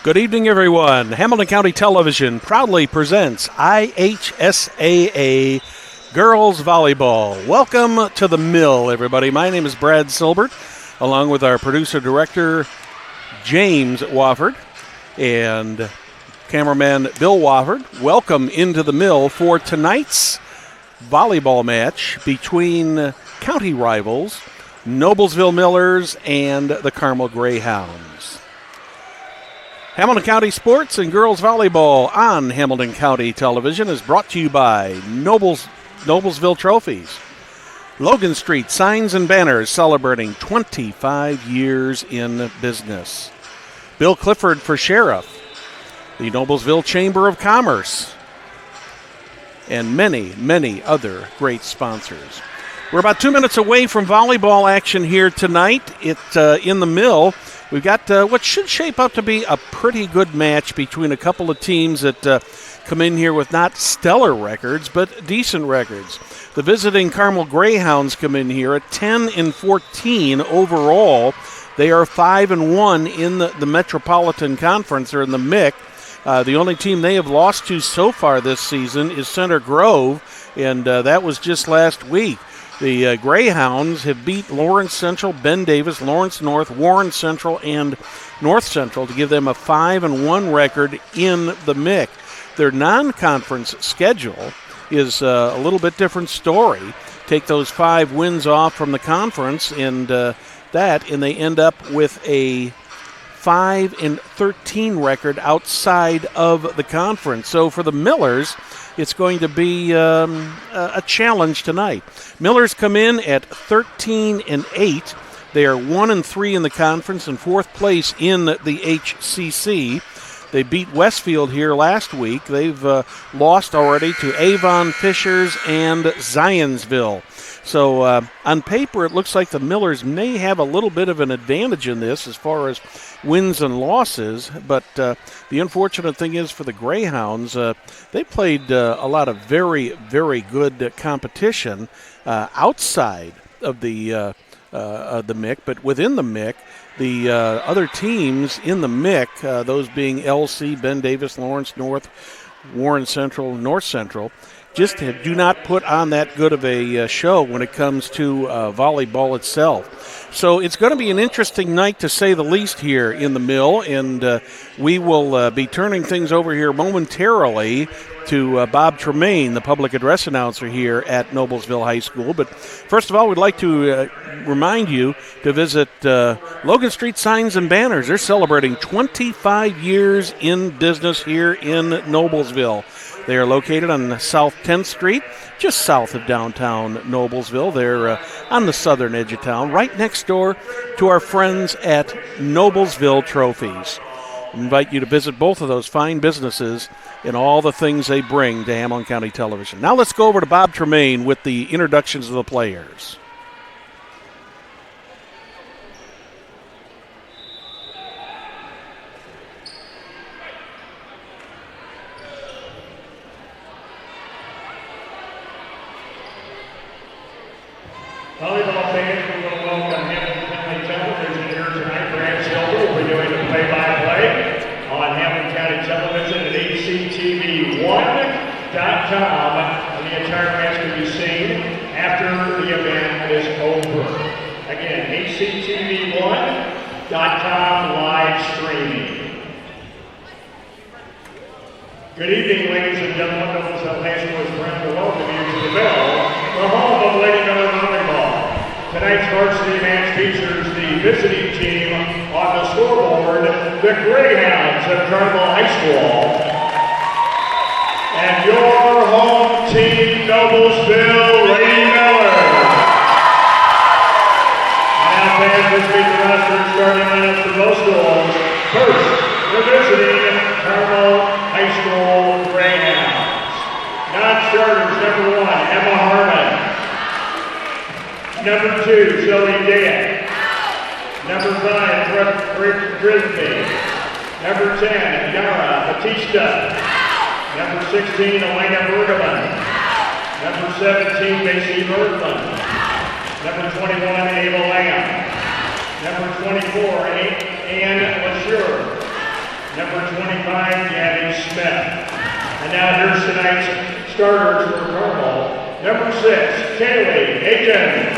Good evening, everyone. Hamilton County Television proudly presents IHSAA Girls Volleyball. Welcome to the Mill, everybody. My name is Brad Silbert, along with our producer-director, James Wofford, and cameraman Bill Wofford. Welcome into the Mill for tonight's volleyball match between county rivals, Noblesville Millers and the Carmel Greyhounds. Hamilton County Sports and Girls Volleyball on Hamilton County Television is brought to you by Noblesville Trophies. Logan Street Signs and Banners celebrating 25 years in business. Bill Clifford for Sheriff. The Noblesville Chamber of Commerce. And many, many other great sponsors. We're about 2 minutes away from volleyball action here tonight. In the Mill. We've got what should shape up to be a pretty good match between a couple of teams that come in here with not stellar records, but decent records. The visiting Carmel Greyhounds come in here at 10-14 overall. They are 5-1 in the Metropolitan Conference, or in the MIC. The only team they have lost to so far this season is Center Grove, and that was just last week. The Greyhounds have beat Lawrence Central, Ben Davis, Lawrence North, Warren Central, and North Central to give them a 5-1 record in the MIC. Their non-conference schedule is a little bit different story. Take those 5 wins off from the conference and they end up with a 5-13 record outside of the conference. So for the Millers, it's going to be a challenge tonight. Millers come in at 13-8. They are 1-3 in the conference and 4th place in the HCC. They beat Westfield here last week. They've lost already to Avon, Fishers, and Zionsville. So on paper, it looks like the Millers may have a little bit of an advantage in this as far as wins and losses. But the unfortunate thing is for the Greyhounds, they played a lot of very, very good competition outside of the MIC. But within the MIC, the other teams in the MIC, those being LC, Ben Davis, Lawrence North, Warren Central, North Central, just do not put on that good of a show when it comes to volleyball itself. So it's going to be an interesting night, to say the least, here in the Mill, and we will be turning things over here momentarily to Bob Tremaine, the public address announcer here at Noblesville High School. But first of all, we'd like to remind you to visit Logan Street Signs and Banners. They're celebrating 25 years in business here in Noblesville. They are located on South 10th Street, just south of downtown Noblesville. They're on the southern edge of town, right next door to our friends at Noblesville Trophies. I invite you to visit both of those fine businesses and all the things they bring to Hamilton County Television. Now let's go over to Bob Tremaine with the introductions of the players. Volleyball fans, we want to welcome Hamilton County Television here tonight. Brad Silver will be doing the play-by-play on Hamilton County Television at HCTV1.com. And the entire match can be seen after the event is over. Again, HCTV1.com live streaming. Good evening, ladies and gentlemen. Noblesville High School is proud to welcome you to the Mill, the home of Lady Miller Volleyball. Tonight's varsity match features the visiting team on the scoreboard, the Greyhounds of Carmel High School, and your home team, Noblesville Lady Miller. Now fans, let's meet the roster starting lineup for both schools. First, the visiting Carmel High School Greyhounds. Non-starters, number 1, Emma Harmon. Number 2, Zoe Day. Number 5, Brooke Grisby. Number 10, Yara Batista. Number 16, Elena Bergman. Number 17, Macy Bergman. Number 21, Ava Lamb. Number 24, Ann LaSure. Number 25, Gabby Smith. And now here's tonight's starters for Carmel. Number 6, Kaylee Aiken.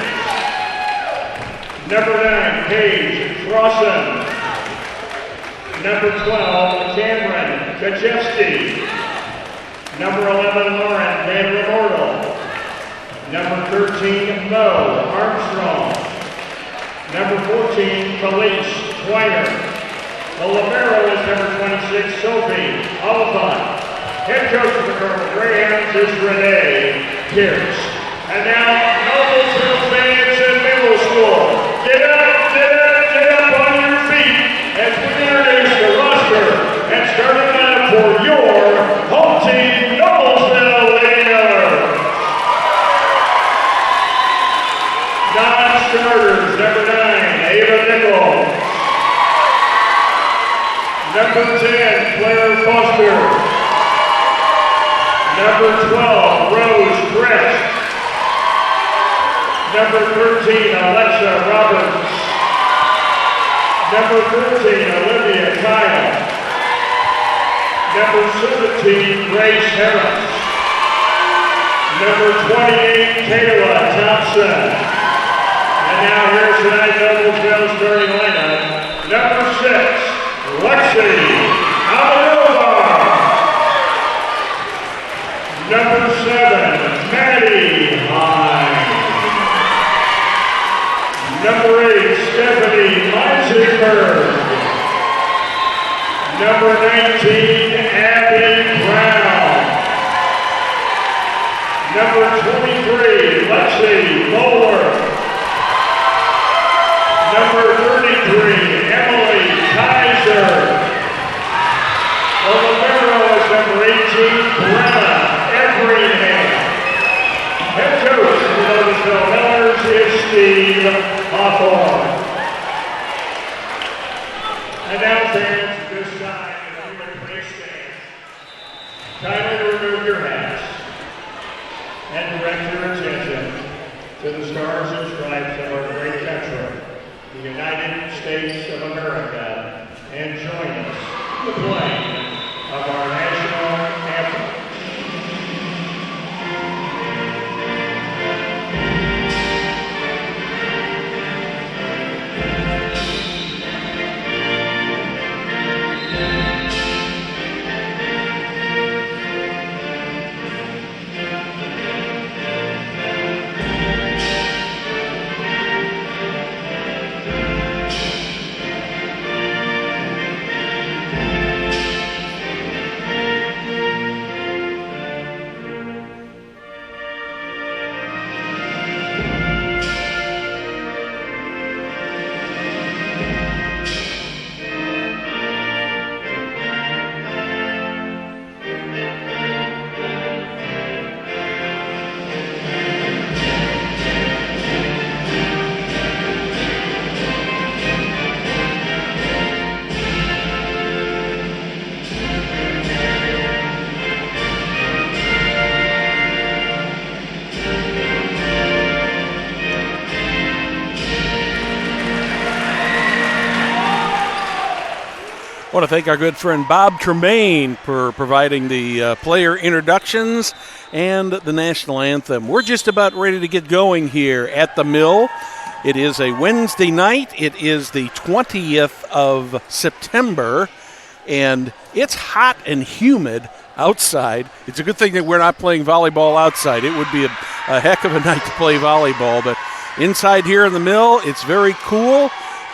Number 9, Paige Crossan. Number 12, Cameron Kaczewski. Number 11, Lauren Van Remortel. Number 13, Mo Armstrong. Number 14, Felice Twiner. The libero is number 26, Sophie Oliphant. Head coach of the Carmel Greyhounds is Renee Pierce. And now, Noblesville fans in middle school. Get up on your feet as we introduce the roster and starting lineup for your home team, Noblesville Lady Millers. Non-starters, number 9, Ava Nickel. Number 10, Claire Foster. Number 12, Rose Crest. Number 13, Alexa Roberts. Number 14, Olivia Kyle. Number 17, Grace Harris. Number 28, Kayla Thompson. And now here's tonight's Noblesville starting lineup. Number 6, Lexi Alvarez. Number 7, Maddie Hine. Number 8, Stephanie Meisenberg. Number 19, Abby Brown. Number 23, Lexi Moore. Number 33, Emily Kaiser. The libero is number 18, Brenna Everingham. Head coach of the Noblesville Millers is Steve Hawthorne. And now fans, this time, if you would please stand. Kindly remove your hats and direct your attention to the stars and stripes of our great country, the United States of America, and join us in the playing of our national anthem. I want to thank our good friend Bob Tremaine for providing the player introductions and the national anthem. We're just about ready to get going here at the Mill. It is a Wednesday night. It is the 20th of September, and it's hot and humid outside. It's a good thing that we're not playing volleyball outside. It would be a heck of a night to play volleyball, but inside here in the Mill, it's very cool.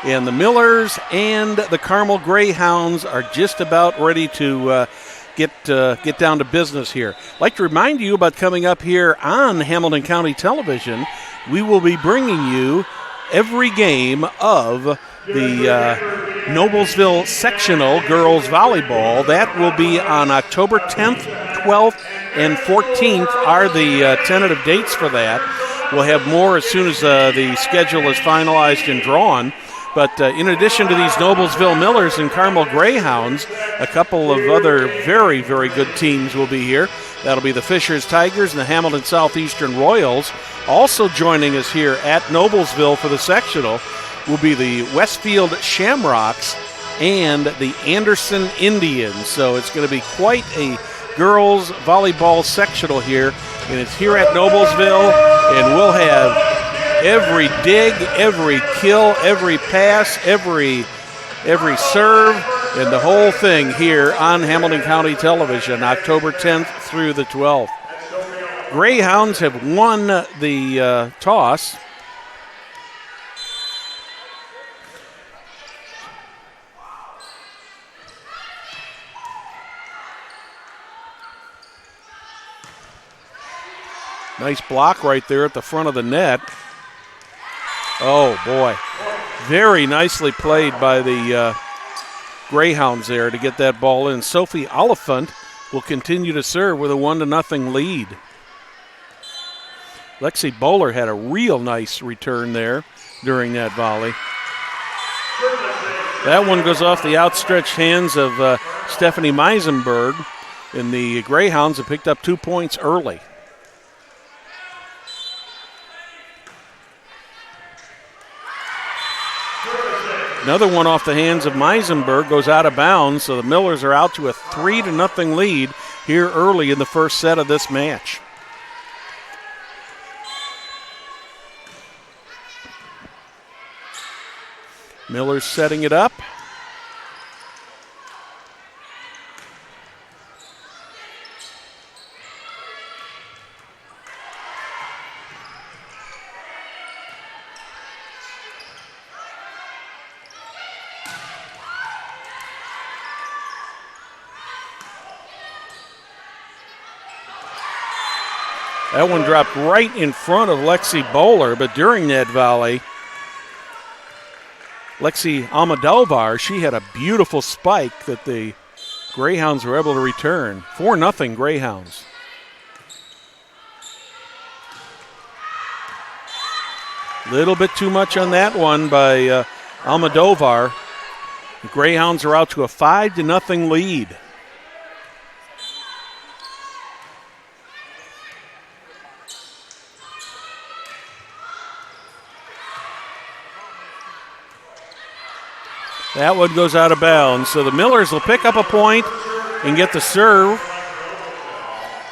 And the Millers and the Carmel Greyhounds are just about ready to get down to business here. I'd like to remind you about coming up here on Hamilton County Television. We will be bringing you every game of the Noblesville Sectional Girls Volleyball. That will be on October 10th, 12th, and 14th are the tentative dates for that. We'll have more as soon as the schedule is finalized and drawn. But in addition to these Noblesville Millers and Carmel Greyhounds, a couple of other very, very good teams will be here. That'll be the Fishers Tigers and the Hamilton Southeastern Royals. Also joining us here at Noblesville for the sectional will be the Westfield Shamrocks and the Anderson Indians. So it's going to be quite a girls volleyball sectional here, and it's here at Noblesville, and we'll have every dig, every kill, every pass, every serve, and the whole thing here on Hamilton County Television, October 10th through the 12th. Greyhounds have won the toss. Nice block right there at the front of the net. Oh, boy. Very nicely played by the Greyhounds there to get that ball in. Sophie Oliphant will continue to serve with a 1-0 lead. Lexi Bowler had a real nice return there during that volley. That one goes off the outstretched hands of Stephanie Meisenberg, and the Greyhounds have picked up 2 points early. Another one off the hands of Meisenberg goes out of bounds, so the Millers are out to a 3-0 lead here early in the first set of this match. Millers setting it up. That one dropped right in front of Lexi Bowler, but during that volley, Lexi Almodovar, she had a beautiful spike that the Greyhounds were able to return. 4-0 Greyhounds. Little bit too much on that one by Almodovar. The Greyhounds are out to a 5-0 lead. That one goes out of bounds. So the Millers will pick up a point and get the serve.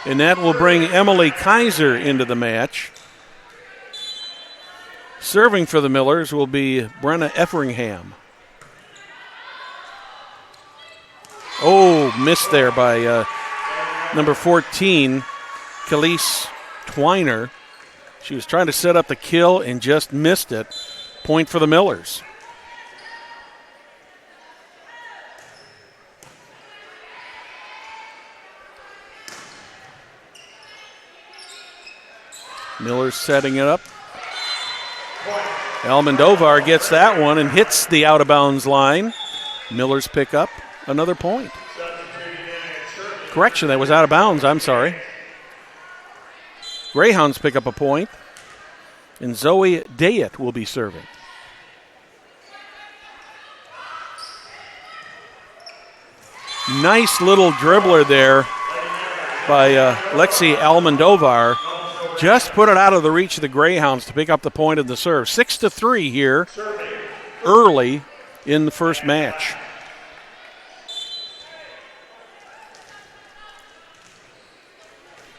And that will bring Emily Kaiser into the match. Serving for the Millers will be Brenna Efferingham. Oh, missed there by number 14, Khalees Twiner. She was trying to set up the kill and just missed it. Point for the Millers. Miller's setting it up. Almodovar gets that one and hits the out-of-bounds line. Millers pick up another point. Correction, that was out of bounds. I'm sorry. Greyhounds pick up a point, and Zoe Dayet will be serving. Nice little dribbler there by Lexi Almodovar. Just put it out of the reach of the Greyhounds to pick up the point of the serve. 6-3 here early in the first match.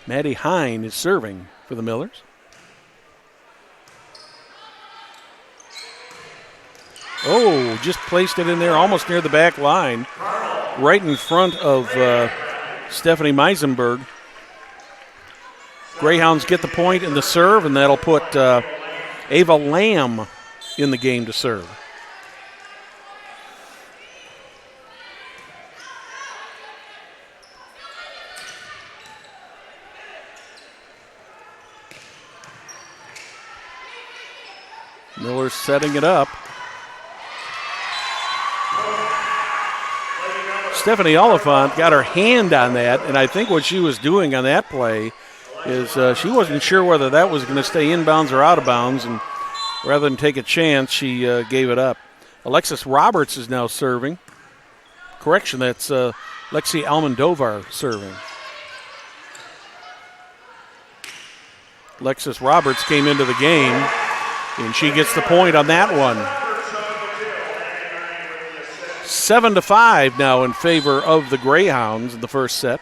Maddie Hine is serving for the Millers. Oh, just placed it in there almost near the back line, right in front of Stephanie Meisenberg. Greyhounds get the point in the serve, and that'll put Ava Lamb in the game to serve. Miller's setting it up. Stephanie Oliphant got her hand on that, and I think what she was doing on that play is she wasn't sure whether that was going to stay inbounds or out of bounds, and rather than take a chance, she gave it up. Alexis Roberts is now serving. Correction, that's Lexi Almodovar serving. Alexis Roberts came into the game, and she gets the point on that one. 7-5 now in favor of the Greyhounds in the first set.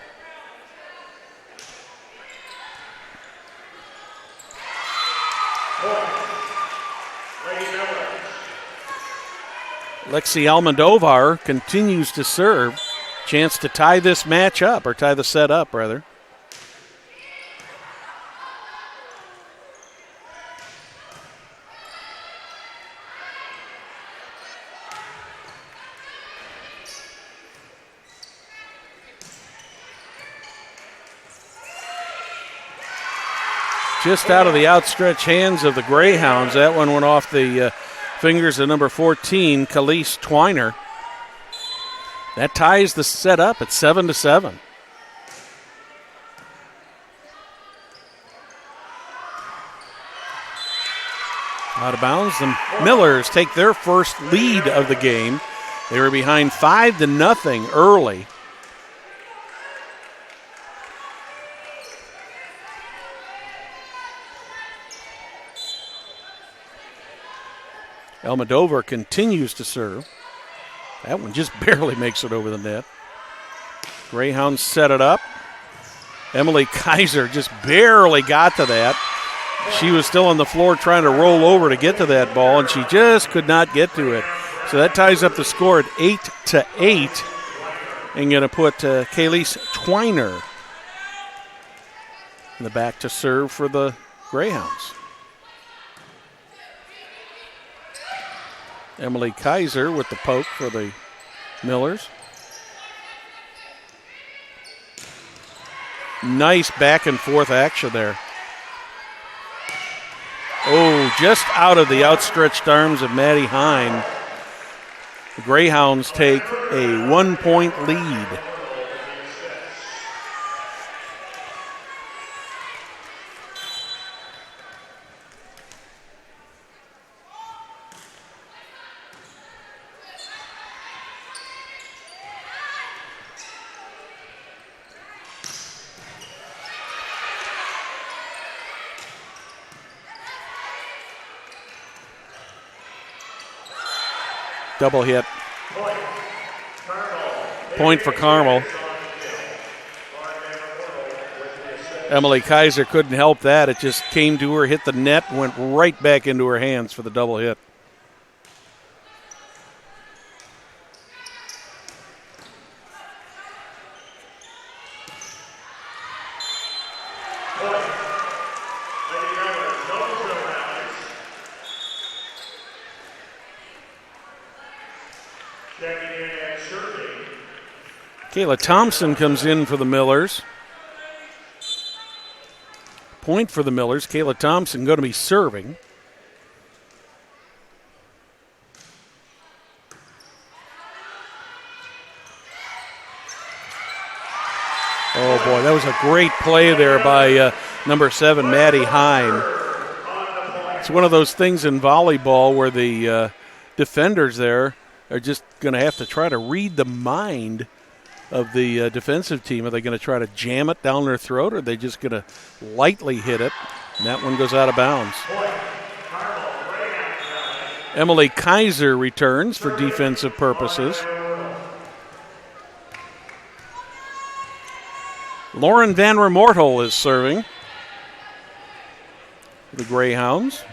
Lexi Almodovar continues to serve. Chance to tie this match up, or tie the set up, rather. Just out of the outstretched hands of the Greyhounds. That one went off the fingers of number 14, Khalees Twiner. That ties the set up at 7-7. Out of bounds. The Millers take their first lead of the game. They were behind 5-0 early. Almodovar continues to serve. That one just barely makes it over the net. Greyhounds set it up. Emily Kaiser just barely got to that. She was still on the floor trying to roll over to get to that ball, and she just could not get to it. So that ties up the score at 8-8. And going to put Khalees Twiner in the back to serve for the Greyhounds. Emily Kaiser with the poke for the Millers. Nice back and forth action there. Oh, just out of the outstretched arms of Maddie Hine. The Greyhounds take a 1-point lead. Double hit. Point for Carmel. Emily Kaiser couldn't help that. It just came to her, hit the net, went right back into her hands for the double hit. Kayla Thompson comes in for the Millers. Point for the Millers. Kayla Thompson going to be serving. Oh, boy, that was a great play there by number 7, Maddie Hine. It's one of those things in volleyball where the defenders there are just going to have to try to read the mind of the defensive team. Are they going to try to jam it down their throat, or are they just going to lightly hit it? And that one goes out of bounds. Emily Kaiser returns for defensive purposes. Lauren Van Remortel is serving for the Greyhounds.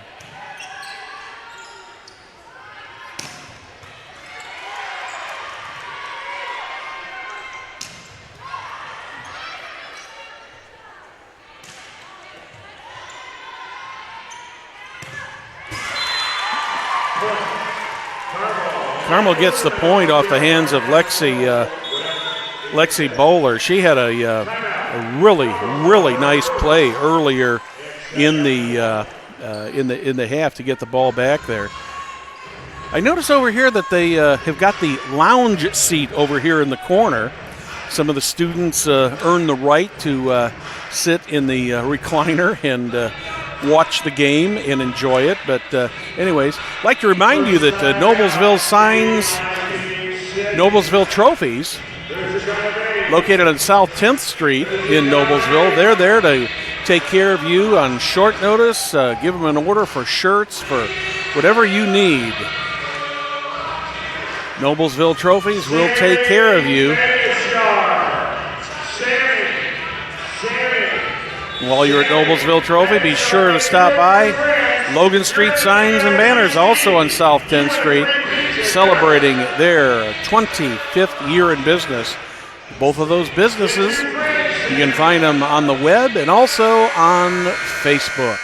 Carmel gets the point off the hands of Lexi Bowler. She had a really nice play earlier in the half to get the ball back there. I notice over here that they have got the lounge seat over here in the corner. Some of the students earn the right to sit in the recliner and watch the game and enjoy it. But anyways, I'd like to remind you that Noblesville signs Noblesville trophies, located on South 10th Street in Noblesville. They're there to take care of you on short notice, give them an order for shirts, for whatever you need. Noblesville Trophies will take care of you. While you're at Noblesville Trophy, be sure to stop by Logan Street Signs and Banners, also on South 10th Street, celebrating their 25th year in business. Both of those businesses, you can find them on the web and also on Facebook.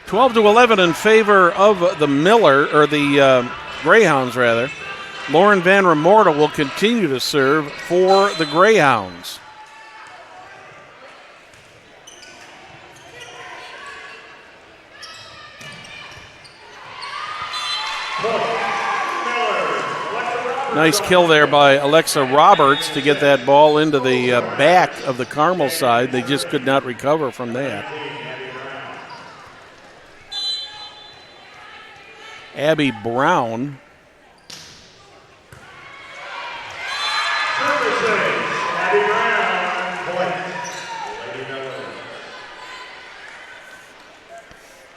12-11 in favor of the Greyhounds, rather. Lauren Van Remorta will continue to serve for the Greyhounds. Nice kill there by Alexa Roberts to get that ball into the back of the Carmel side. They just could not recover from that. Abby Brown.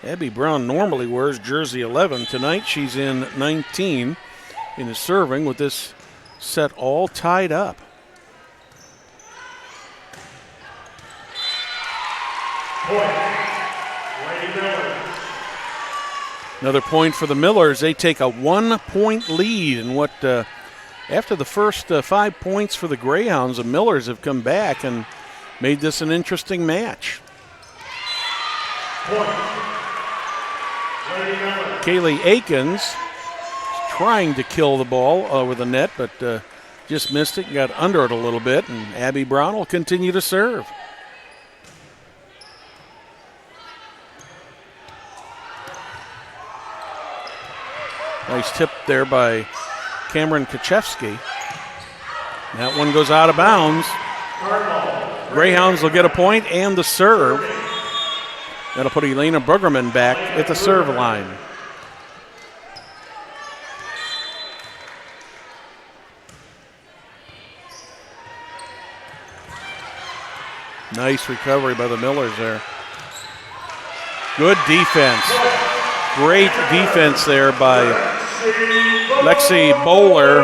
Abby Brown normally wears jersey 11. Tonight she's in 19 and is serving with this set all tied up. Another point for the Millers. They take a 1-point lead in what, after the first 5 points for the Greyhounds, the Millers have come back and made this an interesting match. Kaylee Akins trying to kill the ball over the net, but just missed it and got under it a little bit, and Abby Brown will continue to serve. Nice tip there by Cameron Kaczewski. That one goes out of bounds. Greyhounds will get a point and the serve. That'll put Elena Bruggerman back at the serve line. Nice recovery by the Millers there. Good defense. Great defense there by Lexi Bowler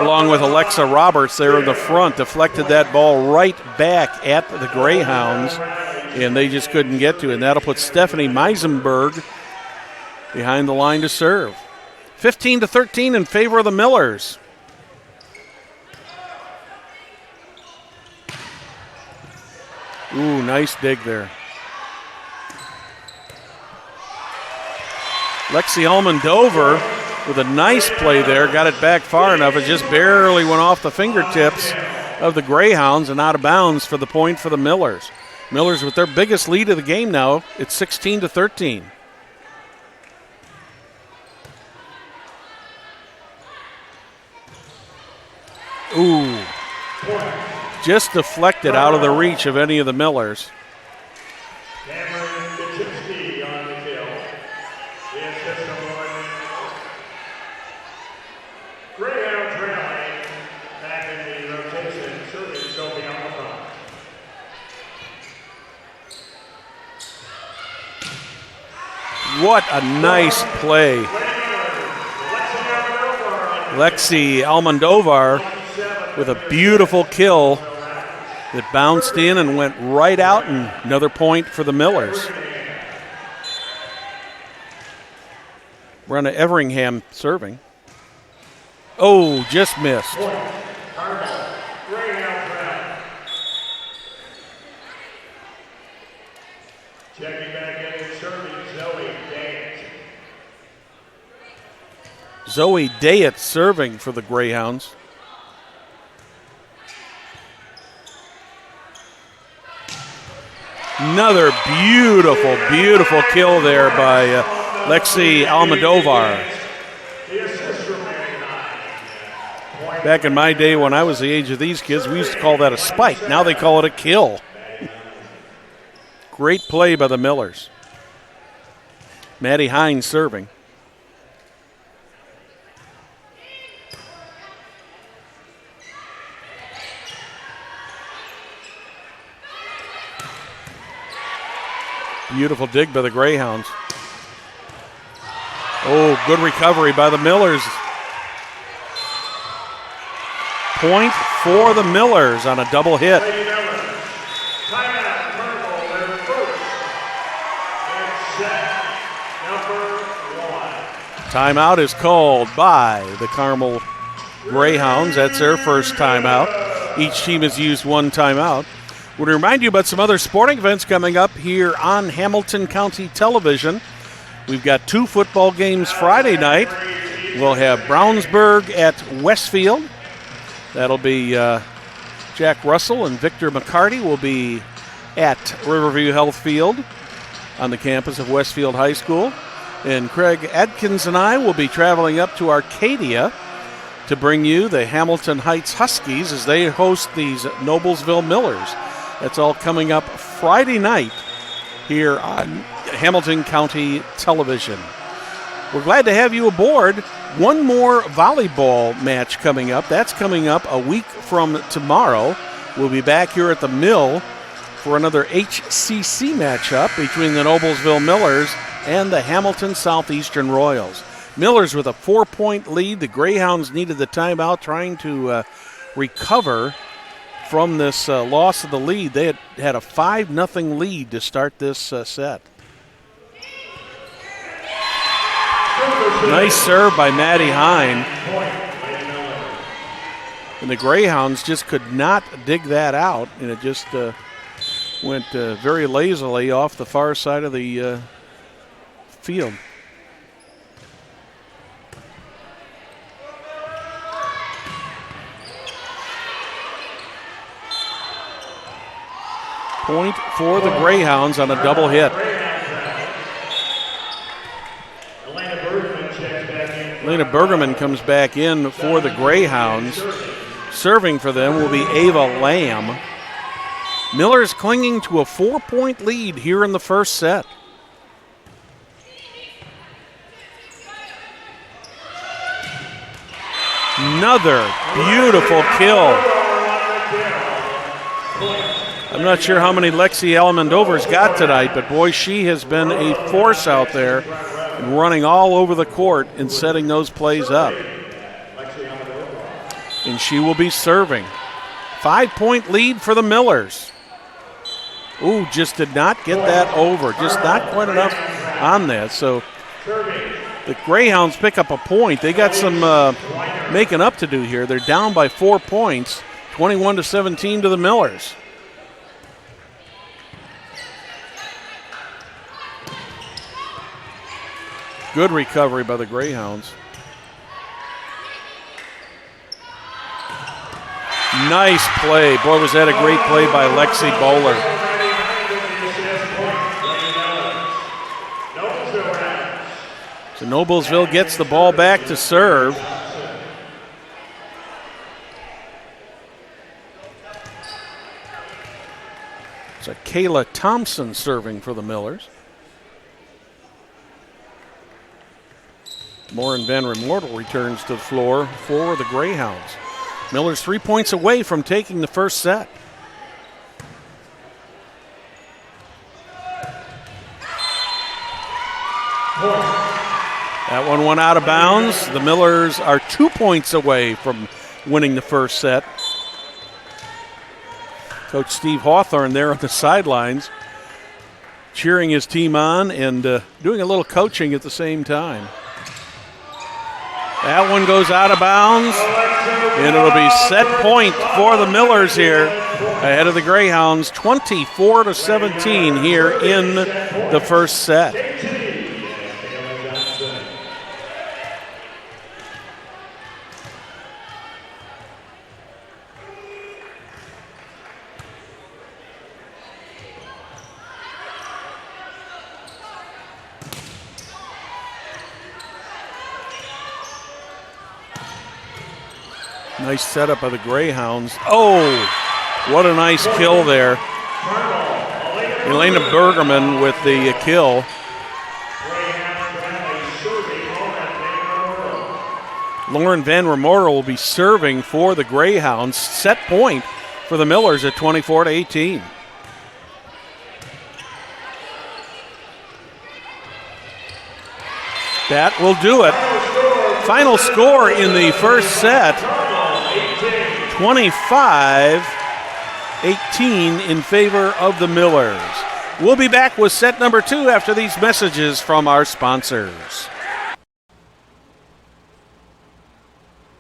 along with Alexa Roberts there in the front. Deflected that ball right back at the Greyhounds, and they just couldn't get to it. And that'll put Stephanie Meisenberg behind the line to serve. 15-13 in favor of the Millers. Ooh, nice dig there. Lexi Almondover with a nice play there. Got it back far enough. It just barely went off the fingertips of the Greyhounds and out of bounds for the point for the Millers. Millers with their biggest lead of the game now. It's 16-13. Ooh. Just deflected out of the reach of any of the Millers. What a nice play. Lexi Almondovar with a beautiful kill that bounced in and went right out, and another point for the Millers. Brenna Everingham serving. Oh, just missed. Checking back in and serving Zoe Dayett. Zoe Dayett serving for the Greyhounds. Another beautiful, beautiful kill there by Lexi Almodovar. Back in my day when I was the age of these kids, we used to call that a spike. Now they call it a kill. Great play by the Millers. Maddie Hines serving. Beautiful dig by the Greyhounds. Oh, good recovery by the Millers. Point for the Millers on a double hit. Timeout, Carmel, their first. It's set number 1. Timeout is called by the Carmel Greyhounds. That's their first timeout. Each team has used one timeout. I want to remind you about some other sporting events coming up here on Hamilton County Television. We've got 2 football games Friday night. We'll have Brownsburg at Westfield. That'll be Jack Russell and Victor McCarty will be at Riverview Health Field on the campus of Westfield High School. And Craig Adkins and I will be traveling up to Arcadia to bring you the Hamilton Heights Huskies as they host these Noblesville Millers. That's all coming up Friday night here on Hamilton County Television. We're glad to have you aboard. One more volleyball match coming up. That's coming up a week from tomorrow. We'll be back here at the Mill for another HCC matchup between the Noblesville Millers and the Hamilton Southeastern Royals. Millers with a 4-point lead. The Greyhounds needed the timeout trying to recover from this loss of the lead. They had a 5-0 lead to start this set. Nice serve by Maddie Hine. And the Greyhounds just could not dig that out, and it just went very lazily off the far side of the field. Point for the Greyhounds on a double hit. Elena Bergerman comes back in for the Greyhounds. Serving for them will be Ava Lamb. Miller's clinging to a 4-point lead here in the first set. Another beautiful kill. I'm not sure how many Lexi Alamandover's got tonight, but boy, she has been a force out there, running all over the court and setting those plays up. And she will be serving. 5-point lead for the Millers. Ooh, just did not get that over. Just not quite enough on that. So the Greyhounds pick up a point. They got some making up to do here. They're down by 4 points, 21-17 to the Millers. Good recovery by the Greyhounds. Nice play. Boy, was that a great play by Lexi Bowler. So Noblesville gets the ball back to serve. It's a Kayla Thompson serving for the Millers. Lauren Van Remortel returns to the floor for the Greyhounds. Miller's 3 points away from taking the first set. That one went out of bounds. The Millers are 2 points away from winning the first set. Coach Steve Hawthorne there on the sidelines, cheering his team on and doing a little coaching at the same time. That one goes out of bounds, and it'll be set point for the Millers here ahead of the Greyhounds, 24-17 here in the first set. Nice setup of the Greyhounds. Oh, what a nice kill there. Elena Bergerman with the kill. Lauren Van Remortel will be serving for the Greyhounds. Set point for the Millers at 24-18. That will do it. Final score in the first set, 25-18 in favor of the Millers. We'll be back with set number 2 after these messages from our sponsors.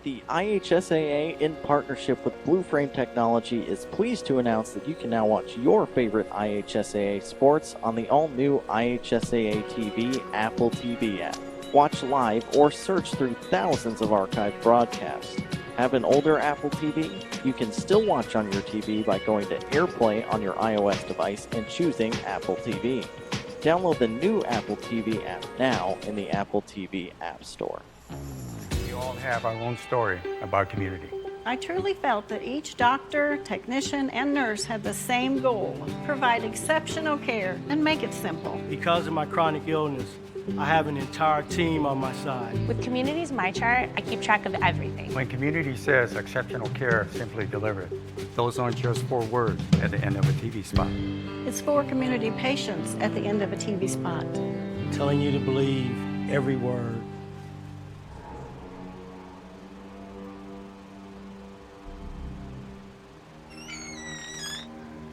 The IHSAA, in partnership with Blue Frame Technology, is pleased to announce that you can now watch your favorite IHSAA sports on the all-new IHSAA TV Apple TV app. Watch live or search through thousands of archived broadcasts. Have an older Apple TV? You can still watch on your TV by going to AirPlay on your iOS device and choosing Apple TV. Download the new Apple TV app now in the Apple TV App Store. We all have our own story about community. I truly felt that each doctor, technician, and nurse had the same goal: provide exceptional care and make it simple. Because of my chronic illness, I have an entire team on my side. With Community's My Chart, I keep track of everything. When community says exceptional care, simply deliver it. Those aren't just 4 words at the end of a TV spot. It's for community patients at the end of a TV spot. I'm telling you to believe every word.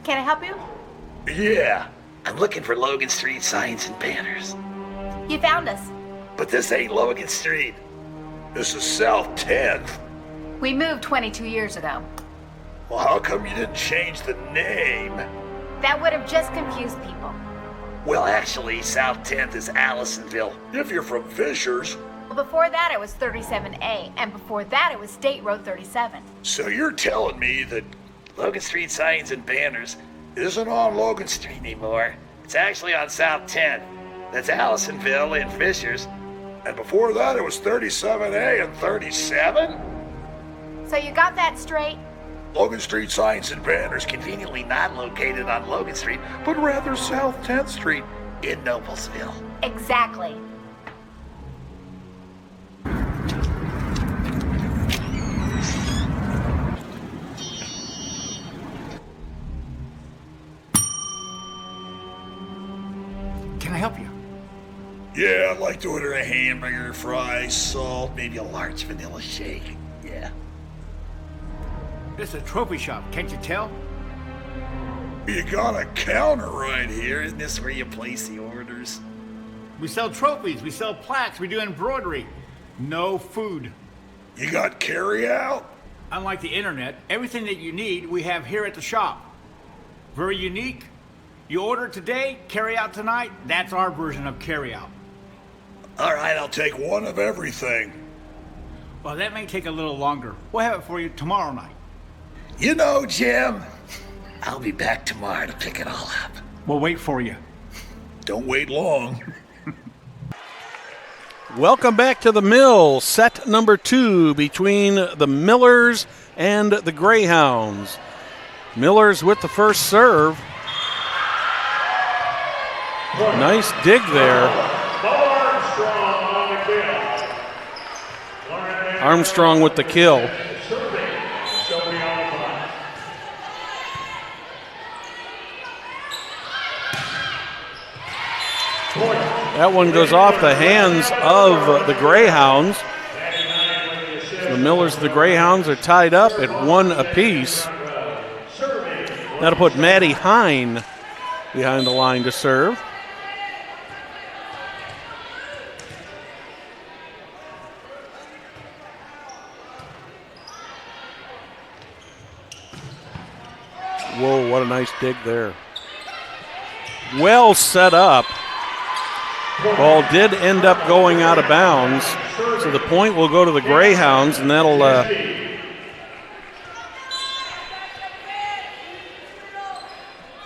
Can I help you? Yeah, I'm looking for Logan Street signs and banners. You found us. But this ain't Logan Street. This is South 10th. We moved 22 years ago. Well, how come you didn't change the name? That would have just confused people. Well, actually, South 10th is Allisonville, if you're from Fishers. Well, before that it was 37A, and before that it was State Road 37. So you're telling me that Logan Street signs and banners isn't on Logan Street anymore. It's actually on South 10th. That's Allisonville and Fishers. And before that, it was 37A and 37? So you got that straight? Logan Street signs and banners conveniently not located on Logan Street, but rather South 10th Street in Noblesville. Exactly. Can I help you? Yeah, I'd like to order a hamburger, fries, salt, maybe a large vanilla shake. Yeah. This is a trophy shop, can't you tell? You got a counter right here. Isn't this where you place the orders? We sell trophies, we sell plaques, we do embroidery. No food. You got carry out? Unlike the internet, everything that you need we have here at the shop. Very unique. You order today, carry out tonight. That's our version of carry out. All right, I'll take one of everything. Well, that may take a little longer. We'll have it for you tomorrow night. You know, Jim, I'll be back tomorrow to pick it all up. We'll wait for you. Don't wait long. Welcome back to the Mill, set number 2 between the Millers and the Greyhounds. Millers with the first serve. Nice dig there. Armstrong with the kill. That one goes off the hands of the Greyhounds. The Millers and the Greyhounds are tied up at 1 apiece. That'll put Maddie Hine behind the line to serve. Whoa, what a nice dig there. Well set up. Ball did end up going out of bounds, so the point will go to the Greyhounds, and that'll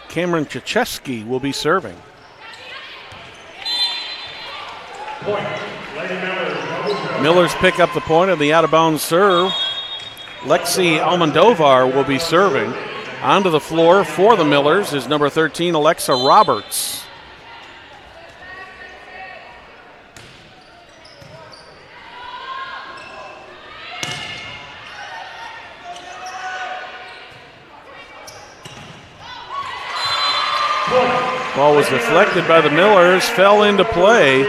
Cameron Czechesky will be serving. Millers pick up the point of the out-of-bounds serve. Lexi Almondovar will be serving. Onto the floor for the Millers is number 13, Alexa Roberts. Ball was deflected by the Millers, fell into play.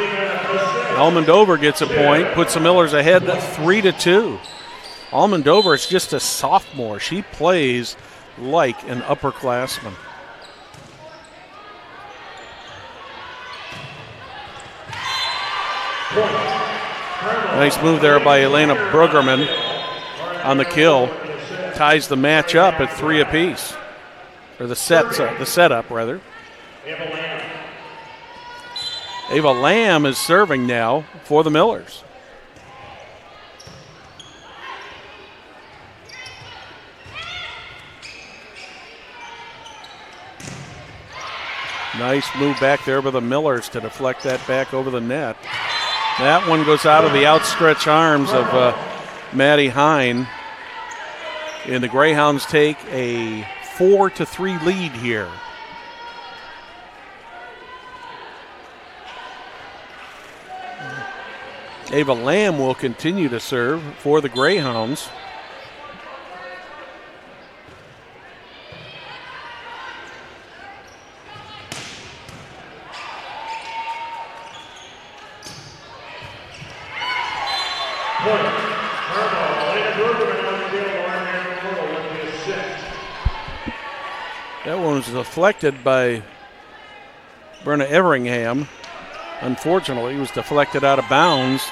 Almondovar gets a point, puts the Millers ahead 3-2. Almondover is just a sophomore. She plays like an upperclassman. Nice move there by Elena Bruggerman on the kill. Ties the match up at 3 apiece. Or the setup, rather. Ava Lamb is serving now for the Millers. Nice move back there by the Millers to deflect that back over the net. That one goes out of the outstretched arms of Maddie Hine. And the Greyhounds take a 4-3 lead here. Ava Lamb will continue to serve for the Greyhounds. That one was deflected by Brenna Everingham. Unfortunately, it was deflected out of bounds,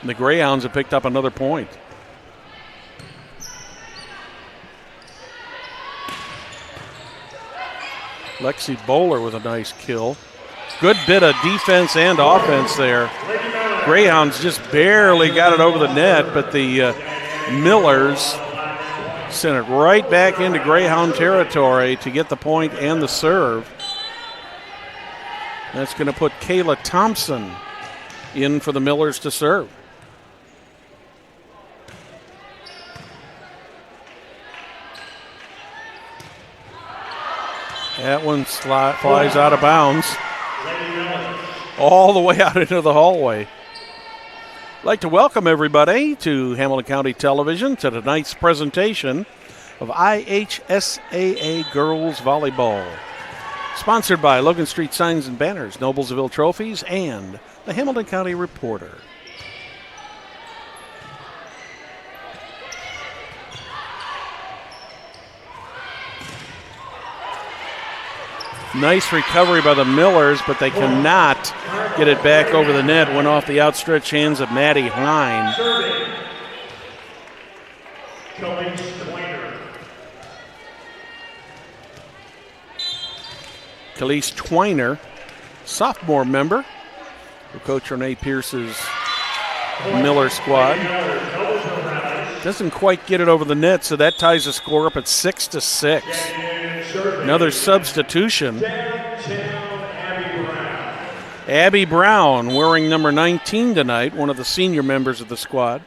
and the Greyhounds have picked up another point. Lexi Bowler with a nice kill. Good bit of defense and offense there. Greyhounds just barely got it over the net, but the Millers sent it right back into Greyhound territory to get the point and the serve. That's going to put Kayla Thompson in for the Millers to serve. That one flies out of bounds all the way out into the hallway. I'd like to welcome everybody to Hamilton County Television to tonight's presentation of IHSAA Girls Volleyball. Sponsored by Logan Street Signs and Banners, Noblesville Trophies, and the Hamilton County Reporter. Nice recovery by the Millers, but they cannot get it back over the net. Went off the outstretched hands of Maddie Hine. Khalees Twiner, sophomore member, who coach Renee Pierce's Miller squad. Doesn't quite get it over the net, so that ties the score up at 6-6. Another substitution. Abby Brown wearing number 19 tonight, one of the senior members of the squad.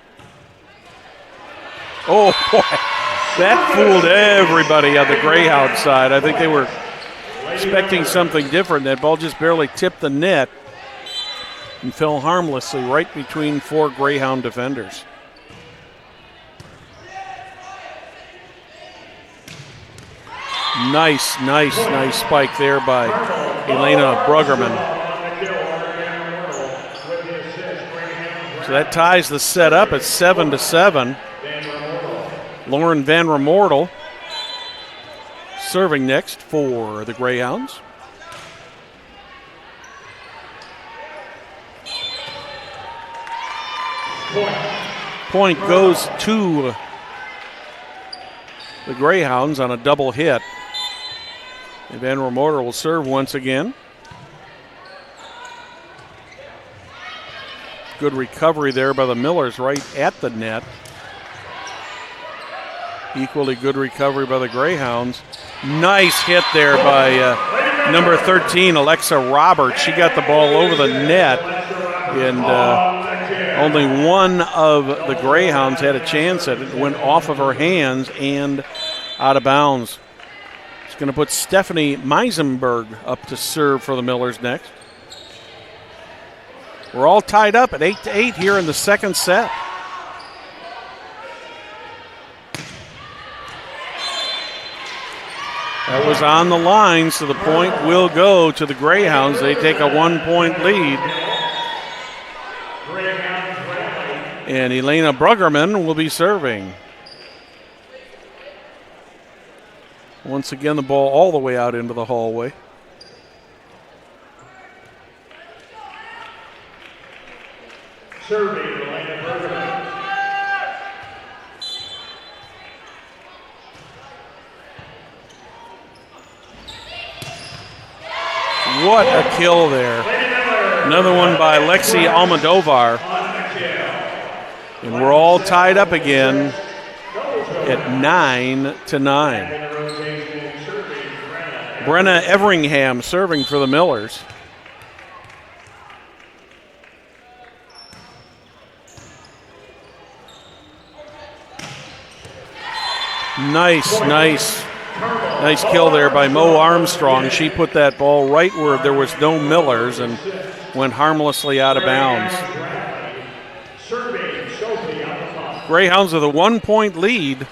Oh, boy. That fooled everybody on the Greyhound side. I think they were expecting something different. That ball just barely tipped the net and fell harmlessly right between 4 Greyhound defenders. Nice spike there by Elena Bruggerman. So that ties the set up at 7-7. Lauren Van Remortel serving next for the Greyhounds. Point goes to the Greyhounds on a double hit. And Van Remortel will serve once again. Good recovery there by the Millers right at the net. Equally good recovery by the Greyhounds. Nice hit there by number 13, Alexa Roberts. She got the ball over the net, and only one of the Greyhounds had a chance at it. It went off of her hands and out of bounds. It's going to put Stephanie Meisenberg up to serve for the Millers next. We're all tied up at 8-8 here in the second set. That was on the line, so the point will go to the Greyhounds. They take a 1-point lead. And Elena Bruggerman will be serving. Once again, the ball all the way out into the hallway. Serving Elena Bruggerman. What a kill there. Another one by Lexi Almodovar. And we're all tied up again at 9-9. Brenna Everingham serving for the Millers. Nice kill there by Mo Armstrong. She put that ball right where there was no Millers and went harmlessly out of bounds. Greyhounds with a 1-point lead.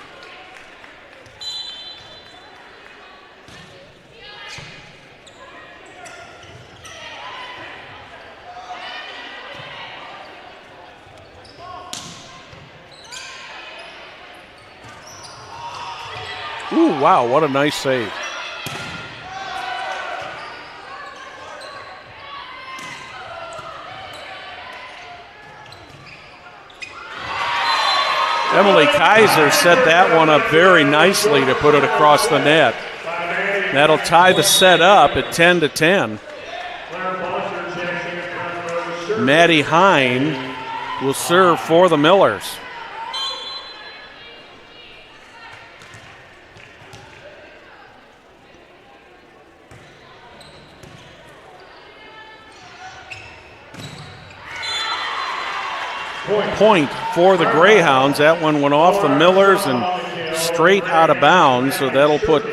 Ooh, wow, what a nice save. Emily Kaiser set that one up very nicely to put it across the net. That'll tie the set up at 10-10. Maddie Hine will serve for the Millers. Point for the Greyhounds. That one went off the Millers and straight out of bounds, so that'll put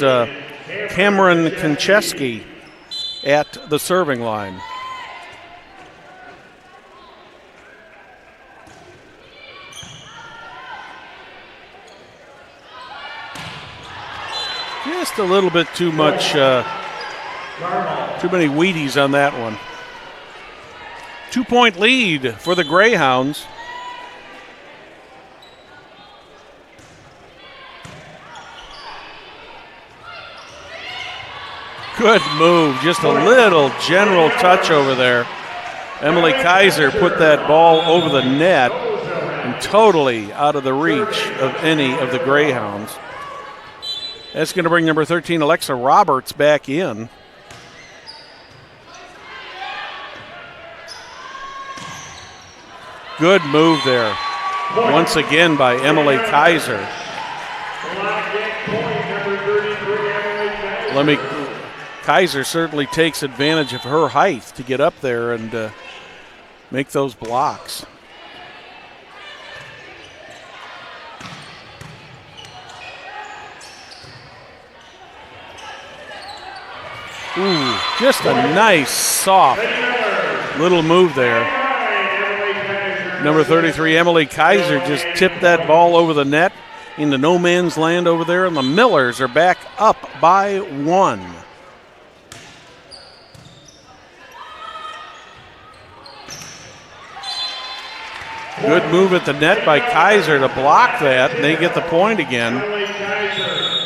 Cameron Koncheski at the serving line. Just a little bit too much, too many Wheaties on that one. 2-point lead for the Greyhounds. Good move, just a little general touch over there. Emily Kaiser put that ball over the net and totally out of the reach of any of the Greyhounds. That's going to bring number 13, Alexa Roberts, back in. Good move there, once again by Emily Kaiser. Kaiser certainly takes advantage of her height to get up there and make those blocks. Ooh, just a nice, soft little move there. Number 33, Emily Kaiser, just tipped that ball over the net into no man's land over there, and the Millers are back up by 1. Good move at the net by Kaiser to block that, and they get the point again.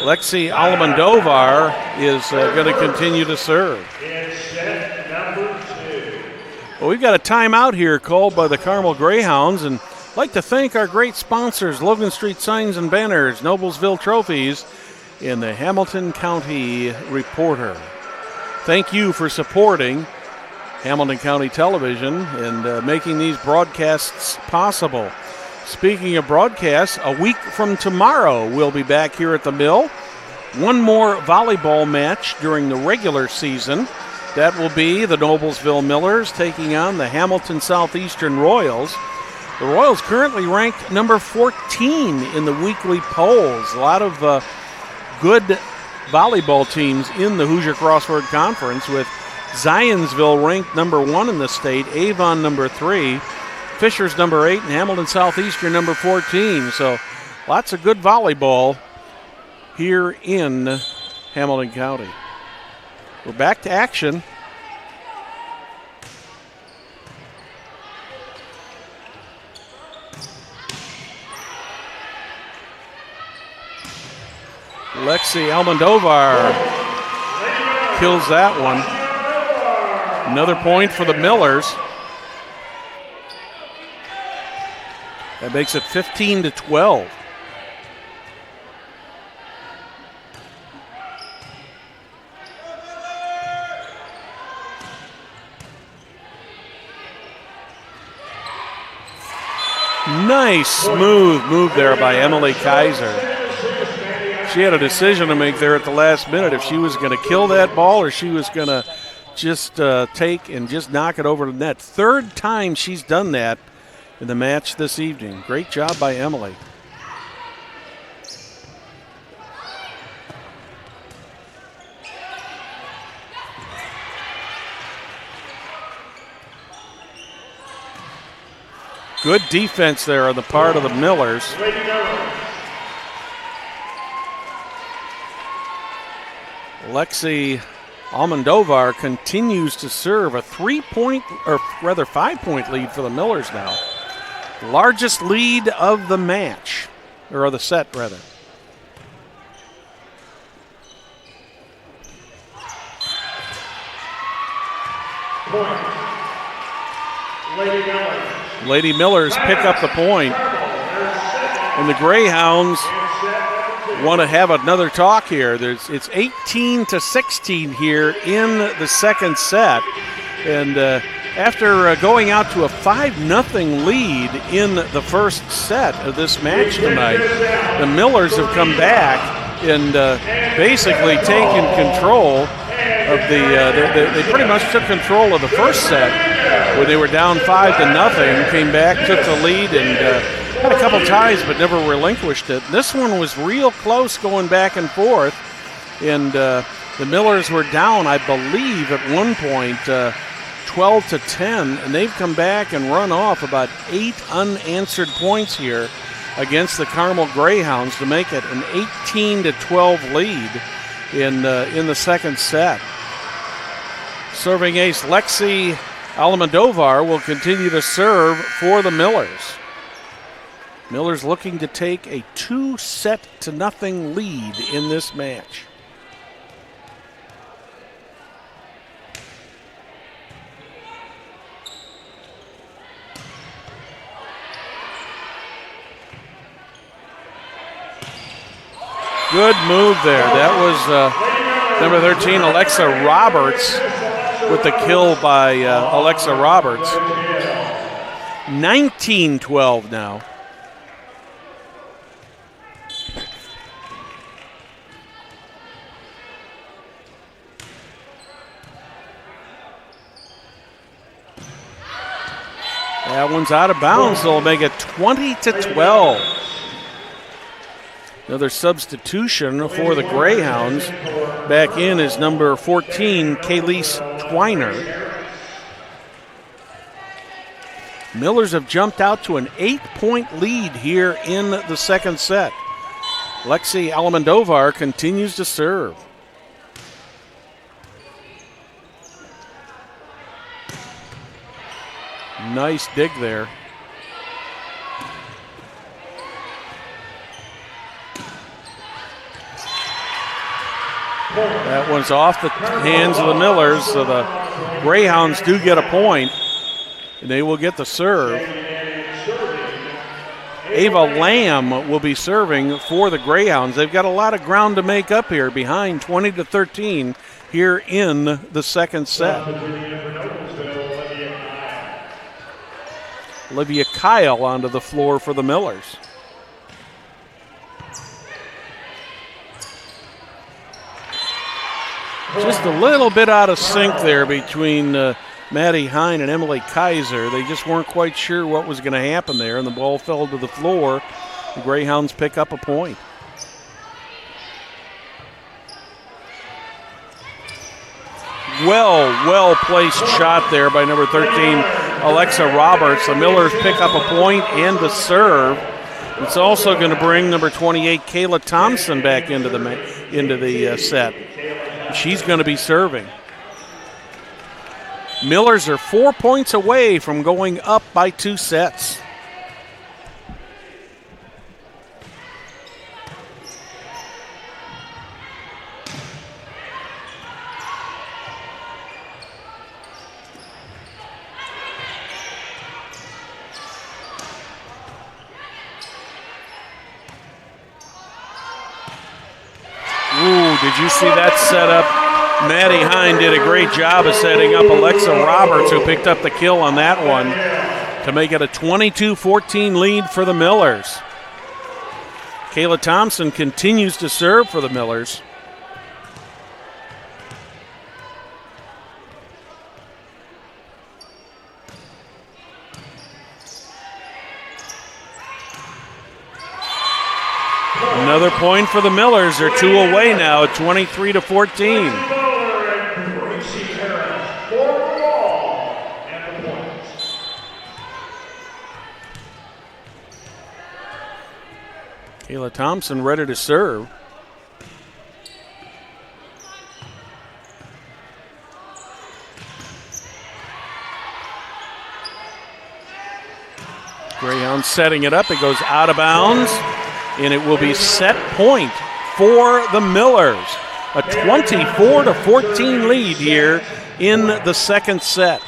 Lexi Almodovar is going to continue to serve. Well, we've got a timeout here called by the Carmel Greyhounds, and I'd like to thank our great sponsors, Logan Street Signs and Banners, Noblesville Trophies, and the Hamilton County Reporter. Thank you for supporting Hamilton County Television and making these broadcasts possible. Speaking of broadcasts, a week from tomorrow we'll be back here at the Mill. One more volleyball match during the regular season. That will be the Noblesville Millers taking on the Hamilton Southeastern Royals. The Royals currently ranked number 14 in the weekly polls. A lot of good volleyball teams in the Hoosier Crossword Conference, with Zionsville ranked number 1 in the state, Avon number 3, Fishers number 8, and Hamilton Southeastern number 14. So lots of good volleyball here in Hamilton County. We're back to action. Lexi Almodovar kills that one. Another point for the Millers. That makes it 15-12. Nice smooth move there by Emily Kaiser. She had a decision to make there at the last minute if she was going to kill that ball or she was going to just take and just knock it over the net. Third time she's done that in the match this evening. Great job by Emily. Good defense there on the part of the Millers. Lexi Almodovar continues to serve a 5-point lead for the Millers now. Largest lead of the match, or of the set, rather. Lady Millers pick up the point, and the Greyhounds want to have another talk here. It's 18-16 here in the second set, and after going out to a 5-0 lead in the first set of this match tonight, the Millers have come back and basically taken control of they pretty much took control of the first set when they were down 5-0, came back, took the lead, and had a couple ties but never relinquished it. This one was real close going back and forth, and the Millers were down, I believe, at one point 12-10, and they've come back and run off about 8 unanswered points here against the Carmel Greyhounds to make it an 18-12 lead in the second set. Serving ace Lexi Almodovar will continue to serve for the Millers. Millers looking to take a 2-0 lead in this match. Good move there. That was number 13, Alexa Roberts, with the kill by Alexa Roberts. 19-12 now. That one's out of bounds, so it'll make it 20-12. Another substitution for the Greyhounds. Back in is number 14, Kayleese Twiner. Millers have jumped out to an 8-point lead here in the second set. Lexi Almodovar continues to serve. Nice dig there. That one's off the hands of the Millers, so the Greyhounds do get a point, and they will get the serve. Ava Lamb will be serving for the Greyhounds. They've got a lot of ground to make up here, behind 20-13 here in the second set. Olivia Kyle onto the floor for the Millers. Just a little bit out of sync there between Maddie Hine and Emily Kaiser. They just weren't quite sure what was going to happen there, and the ball fell to the floor. The Greyhounds pick up a point. Well-placed shot there by number 13, Alexa Roberts. The Millers pick up a point and the serve. It's also going to bring number 28, Kayla Thompson, back into the set. She's going to be serving. Millers are 4 points away from going up by 2 sets. did you see that setup? Maddie Hine did a great job of setting up Alexa Roberts, who picked up the kill on that one to make it a 22-14 lead for the Millers. Kayla Thompson continues to serve for the Millers. Another point for the Millers. They're 2 away now at 23-14. Kayla Thompson ready to serve. Greyhound setting it up. It goes out of bounds, and it will be set point for the Millers. A 24-14 lead here in the second set.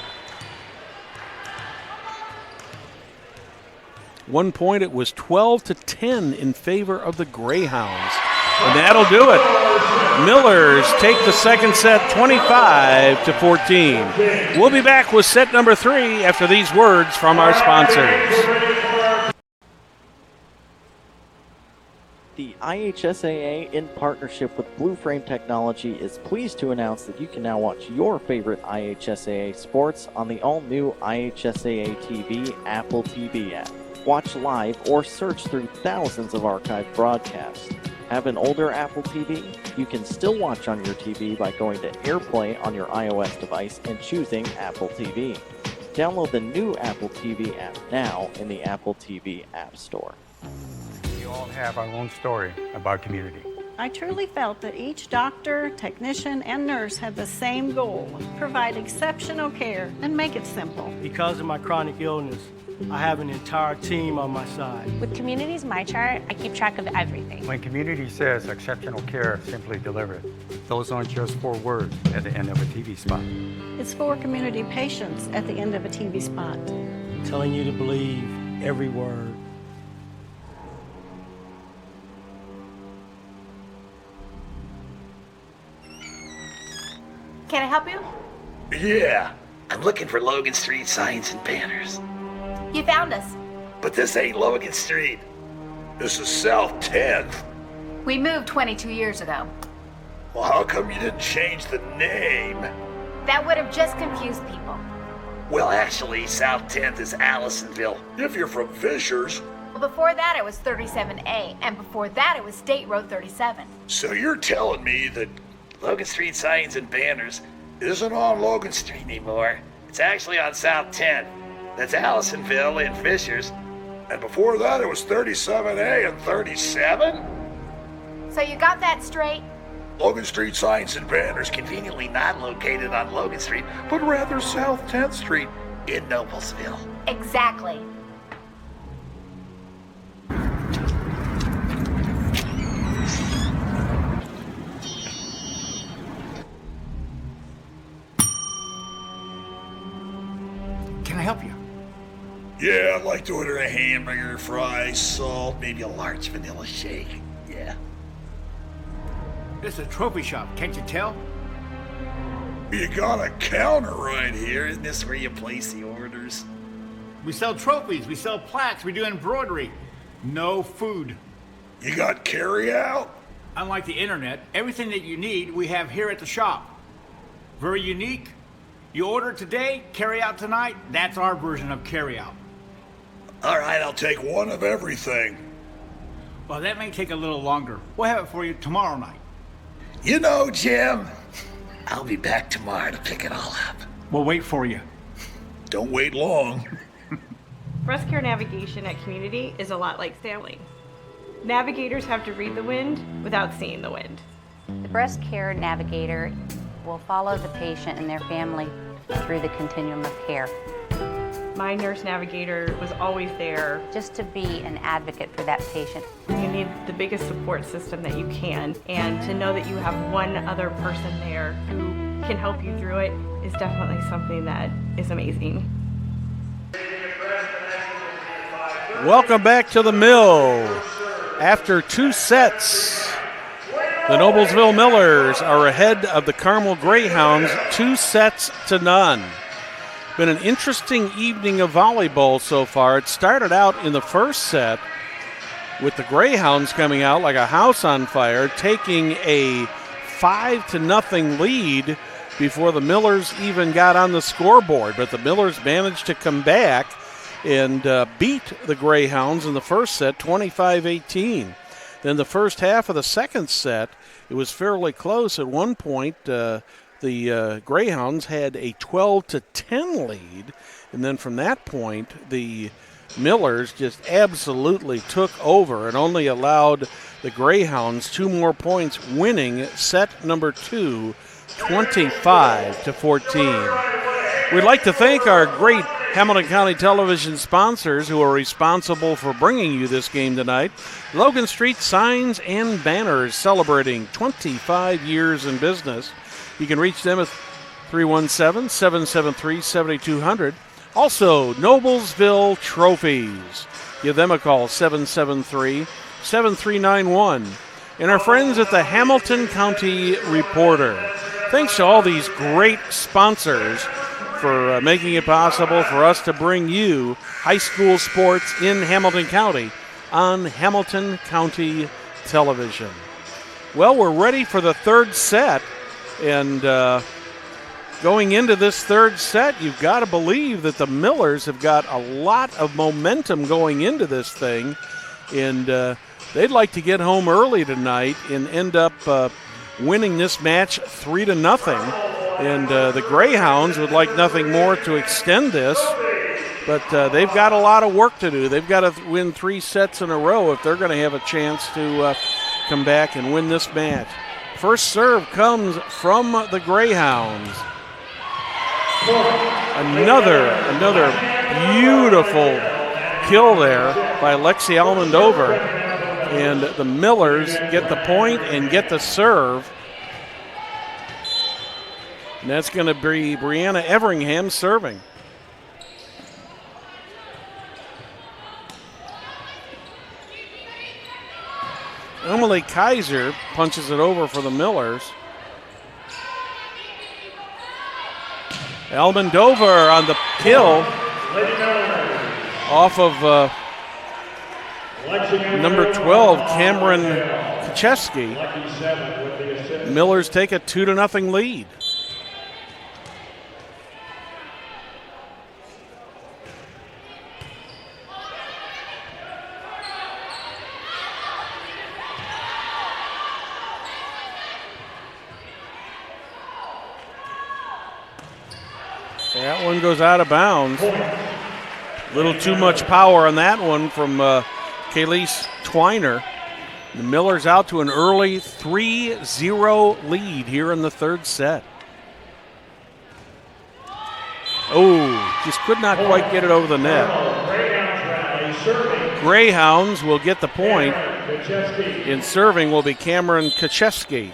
1 point, it was 12-10 in favor of the Greyhounds. And that'll do it. Millers take the second set 25-14. We'll be back with set number 3 after these words from our sponsors. The IHSAA, in partnership with Blue Frame Technology, is pleased to announce that you can now watch your favorite IHSAA sports on the all-new IHSAA TV Apple TV app. Watch live or search through thousands of archived broadcasts. Have an older Apple TV? You can still watch on your TV by going to AirPlay on your iOS device and choosing Apple TV. Download the new Apple TV app now in the Apple TV App Store. We all have our own story about community. I truly felt that each doctor, technician, and nurse had the same goal: provide exceptional care and make it simple. Because of my chronic illness, I have an entire team on my side. With Community's My Chart, I keep track of everything. When community says exceptional care, simply deliver it. Those aren't just 4 words at the end of a TV spot. It's for community patients at the end of a TV spot. Telling you to believe every word. Can I help you? Yeah, I'm looking for Logan Street signs and banners. You found us. But this ain't Logan Street. This is South 10th. We moved 22 years ago. Well, how come you didn't change the name? That would have just confused people. Well, actually, South 10th is Allisonville. If you're from Fishers. Well, before that it was 37A, and before that it was State Road 37. So you're telling me that Logan Street signs and banners isn't on Logan Street anymore? It's actually on South 10th. That's Allisonville and Fishers. And before that, it was 37A and 37? So you got that straight? Logan Street signs and banners conveniently not located on Logan Street, but rather South 10th Street in Noblesville. Exactly. Can I help you? Yeah, I'd like to order a hamburger, fries, salt, maybe a large vanilla shake. Yeah. This is a trophy shop, can't you tell? You got a counter right here. Isn't this where you place the orders? We sell trophies, we sell plaques, we do embroidery. No food. You got carry out? Unlike the internet, everything that you need we have here at the shop. Very unique. You order today, carry out tonight. That's our version of carry out. All right, I'll take one of everything. Well, that may take a little longer. We'll have it for you tomorrow night. You know, Jim, I'll be back tomorrow to pick it all up. We'll wait for you. Don't wait long. Breast care navigation at Community is a lot like sailing. Navigators have to read the wind without seeing the wind. The breast care navigator will follow the patient and their family through the continuum of care. My nurse navigator was always there. Just to be an advocate for that patient. You need the biggest support system that you can, and to know that you have one other person there who can help you through it is definitely something that is amazing. Welcome back to the Mill. After 2 sets, The Noblesville Millers are ahead of the Carmel Greyhounds 2-0. Been an interesting evening of volleyball so far. It started out in the first set with the Greyhounds coming out like a house on fire, taking a 5-0 lead before the Millers even got on the scoreboard. But the Millers managed to come back and beat the Greyhounds in the first set 25-18. Then the first half of the second set, it was fairly close. At one point, the Greyhounds had a 12-10 lead. And then from that point, the Millers just absolutely took over and only allowed the Greyhounds 2 more points, winning set number 2, 25-14. We'd like to thank our great Hamilton County Television sponsors who are responsible for bringing you this game tonight. Logan Street Signs and Banners, celebrating 25 years in business. You can reach them at 317-773-7200. Also, Noblesville Trophies. Give them a call, 773-7391. And our friends at the Hamilton County Reporter. Thanks to all these great sponsors for making it possible for us to bring you high school sports in Hamilton County on Hamilton County Television. Well, we're ready for the third set, and going into this third set, you've got to believe that the Millers have got a lot of momentum going into this thing, and they'd like to get home early tonight and end up winning this match 3-0. And the Greyhounds would like nothing more to extend this, but they've got a lot of work to do. They've got to win 3 sets in a row if they're going to have a chance to come back and win this match. First serve comes from the Greyhounds. Another beautiful kill there by Lexi Almondover. And the Millers get the point and get the serve. And that's going to be Brianna Everingham serving. Emily Kaiser punches it over for the Millers. Almondover on the kill off of number 12, Cameron Kacheski. Millers take a 2-0 lead. That one goes out of bounds. A little too much power on that one from Kayleese Twiner. The Millers out to an early 3-0 lead here in the third set. Oh, just could not quite get it over the net. Greyhounds will get the point. In serving will be Cameron Kacheski.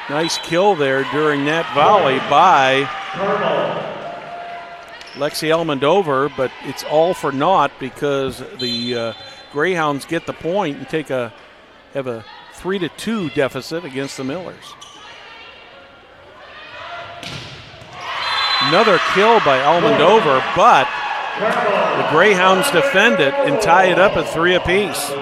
Nice kill there during that volley by Lexi Almondover, but it's all for naught because the Greyhounds get the point and have a 3-2 deficit against the Millers. Another kill by Almondover, but the Greyhounds defend it and tie it up at 3 apiece.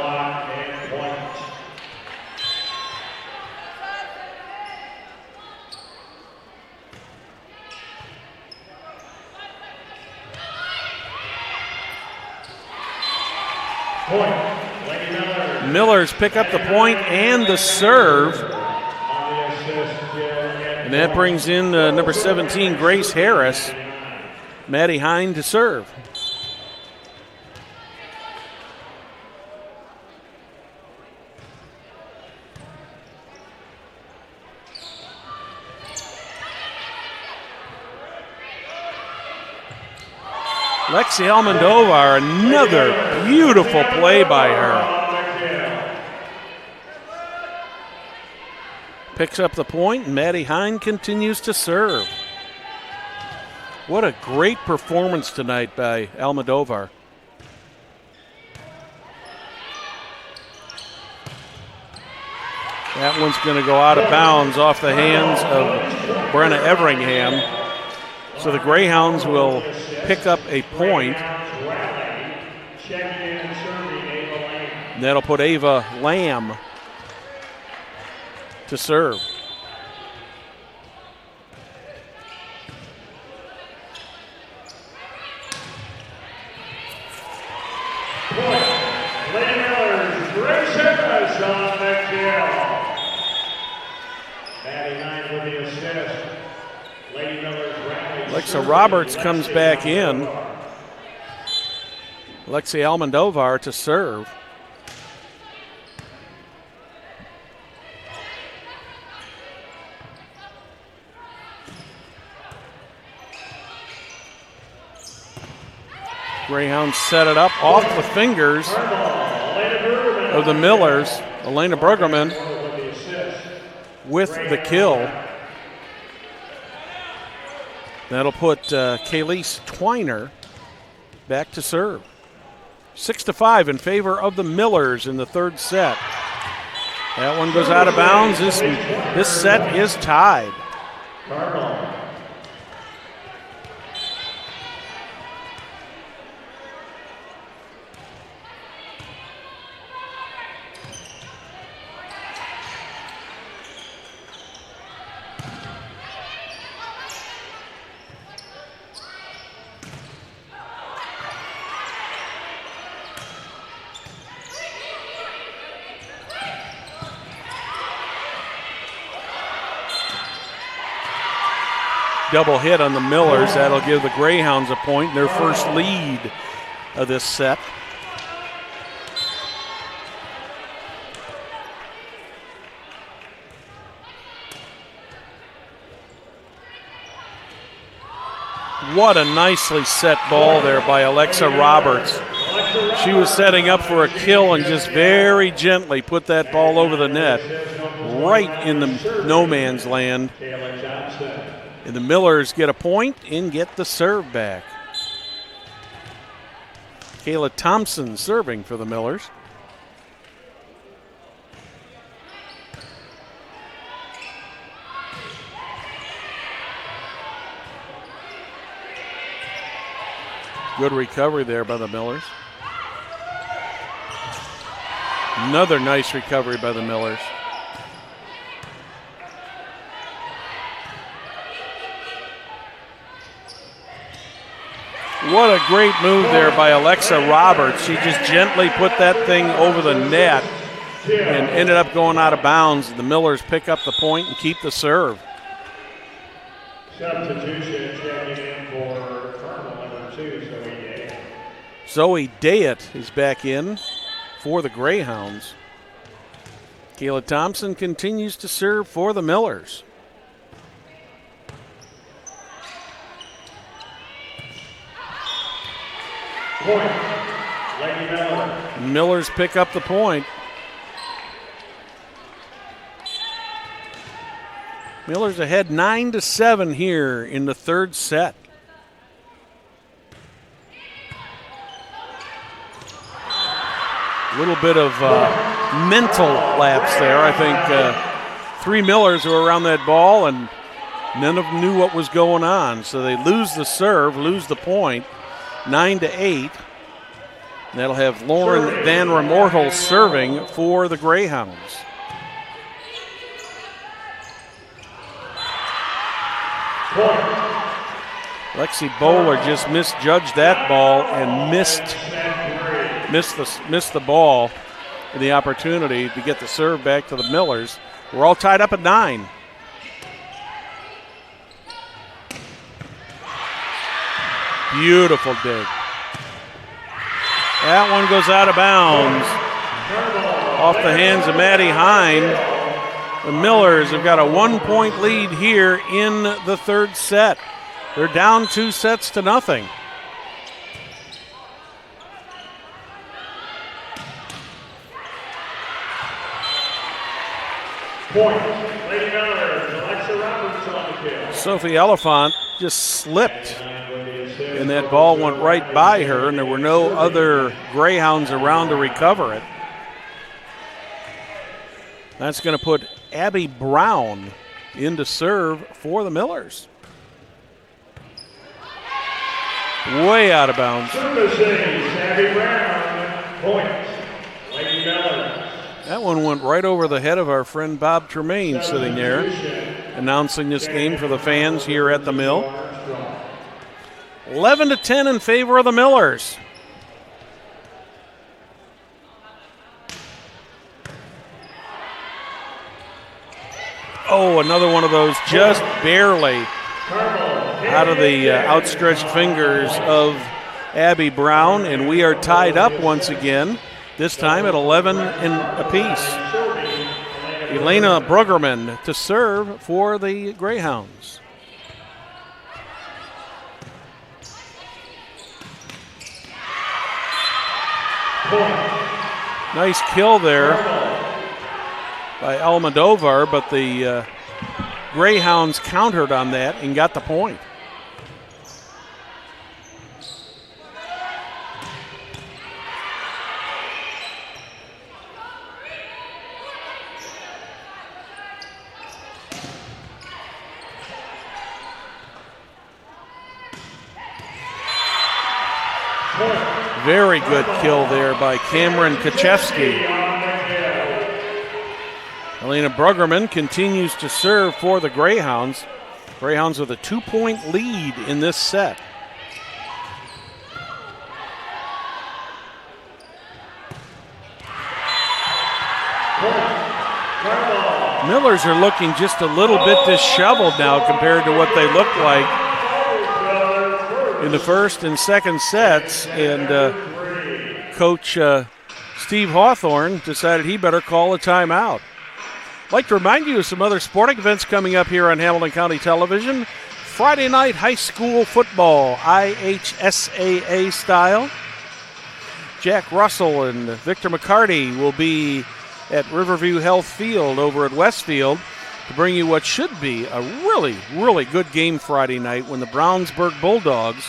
Millers pick up the point and the serve. And that brings in number 17, Grace Harris. Maddie Hine to serve. Lexi Almondovar, another beautiful play by her. picks up the point, and Maddie Hine continues to serve. What a great performance tonight by Almodovar. That one's going to go out of bounds off the hands of Brenna Everingham. So the Greyhounds will pick up a point. And that'll put Ava Lamb to serve. Alexa Roberts comes back in. Alexi Almodovar to serve. Greyhounds set it up off the fingers of the Millers. Elena Bruggerman with the kill. That'll put Kayleese Twiner back to serve. 6-5 in favor of the Millers in the third set. That one goes out of bounds. This set is tied. Double hit on the Millers. That'll give the Greyhounds a point, their first lead of this set. What a nicely set ball there by Alexa Roberts. She was setting up for a kill and just very gently put that ball over the net, right in the no man's land. And the Millers get a point and get the serve back. Kayla Thompson serving for the Millers. Good recovery there by the Millers. Another nice recovery by the Millers. What a great move there by Alexa Roberts. She just gently put that thing over the net and ended up going out of bounds. The Millers pick up the point and keep the serve. Substitution checking in for Carmel, number 2, Zoe Day. Zoe Dayett is back in for the Greyhounds. Kayla Thompson continues to serve for the Millers. Point, Lady Miller. Millers pick up the point. Millers ahead 9-7 here in the third set. A little bit of mental lapse there. I think 3 Millers were around that ball and none of them knew what was going on. So they lose the serve, lose the point. 9-8. That'll have Lauren Van Remortel serving for the Greyhounds. Lexi Bowler just misjudged that ball and missed the ball and the opportunity to get the serve back to the Millers. We're all tied up at 9. Beautiful dig. That one goes out of bounds off the hands of Maddie Hine. The Millers have got a 1-point lead here in the third set. They're down 2-0. Point, Lady Sophie Oliphant just slipped, and that ball went right by her, and there were no other Greyhounds around to recover it. That's going to put Abby Brown in to serve for the Millers. Way out of bounds. Servicing Abby Brown, point, Lady Millers. That one went right over the head of our friend Bob Tremaine sitting there, announcing this game for the fans here at the Mill. 11-10 in favor of the Millers. Oh, another one of those just barely out of the outstretched fingers of Abby Brown, and we are tied up once again, this time at 11 apiece. Elena Bruggerman to serve for the Greyhounds. Nice kill there by Almodovar, but the Greyhounds countered on that and got the point. Very good kill there by Cameron Kaczewski. Elena Bruggerman continues to serve for the Greyhounds. Greyhounds with a 2-point lead in this set. Millers are looking just a little bit disheveled now compared to what they looked like in the first and second sets, and Coach Steve Hawthorne decided he better call a timeout. I'd like to remind you of some other sporting events coming up here on Hamilton County Television. Friday night high school football, IHSAA style. Jack Russell and Victor McCarty will be at Riverview Health Field over at Westfield to bring you what should be a really, really good game Friday night when the Brownsburg Bulldogs,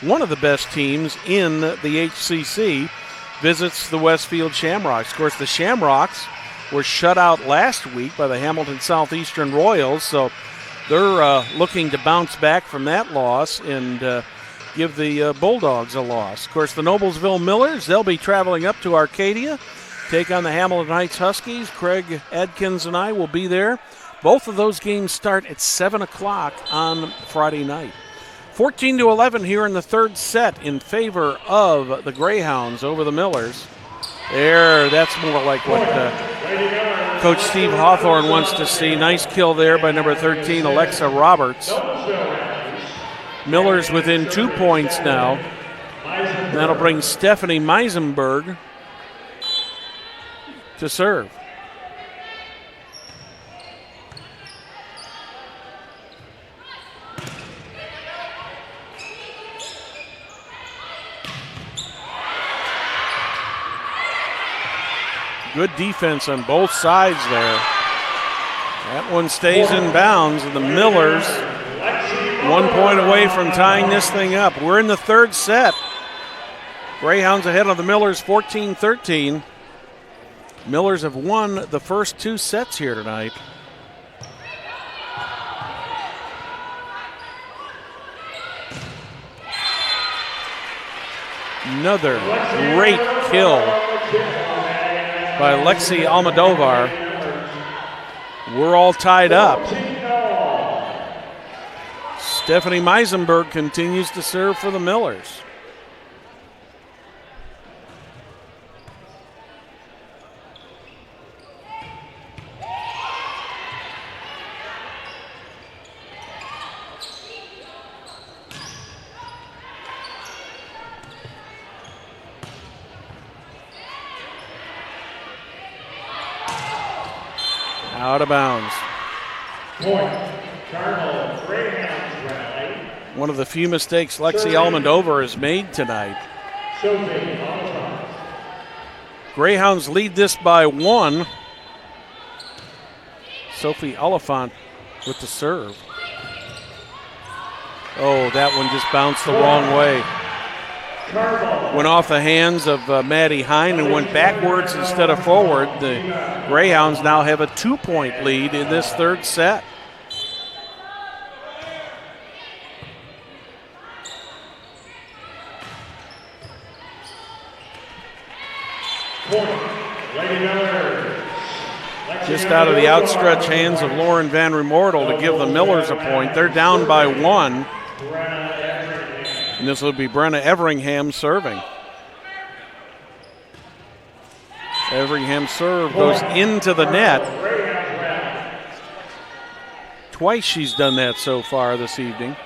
one of the best teams in the HCC, visits the Westfield Shamrocks. Of course, the Shamrocks were shut out last week by the Hamilton Southeastern Royals, so they're looking to bounce back from that loss and give the Bulldogs a loss. Of course, the Noblesville Millers, they'll be traveling up to Arcadia, take on the Hamilton Heights Huskies. Craig Adkins and I will be there. Both of those games start at 7 o'clock on Friday night. 14-11 here in the third set in favor of the Greyhounds over the Millers. That's more like what Coach Steve Hawthorne wants to see. Nice kill there by number 13, Alexa Roberts. Millers within 2 points now. That'll bring Stephanie Meisenberg to serve. Good defense on both sides there. That one stays in bounds, and the Millers 1 point away from tying this thing up. We're in the third set. Greyhounds ahead of the Millers 14-13. Millers have won the first 2 sets here tonight. Another great kill by Lexi Almodovar. We're all tied up. Stephanie Meisenberg continues to serve for the Millers. Out of bounds. Point, Carmel Greyhounds rally. One of the few mistakes Lexi Almodovar has made tonight. Greyhounds lead this by 1. Sophie Oliphant with the serve. Oh, that one just bounced the wrong way. Went off the hands of Maddie Hine and went backwards instead of forward. The Greyhounds now have a 2-point lead in this third set. Just out of the outstretched hands of Lauren Van Remortel to give the Millers a point. They're down by 1. And this will be Brenna Everingham serving. Everingham's serve goes into the net. Twice she's done that so far this evening.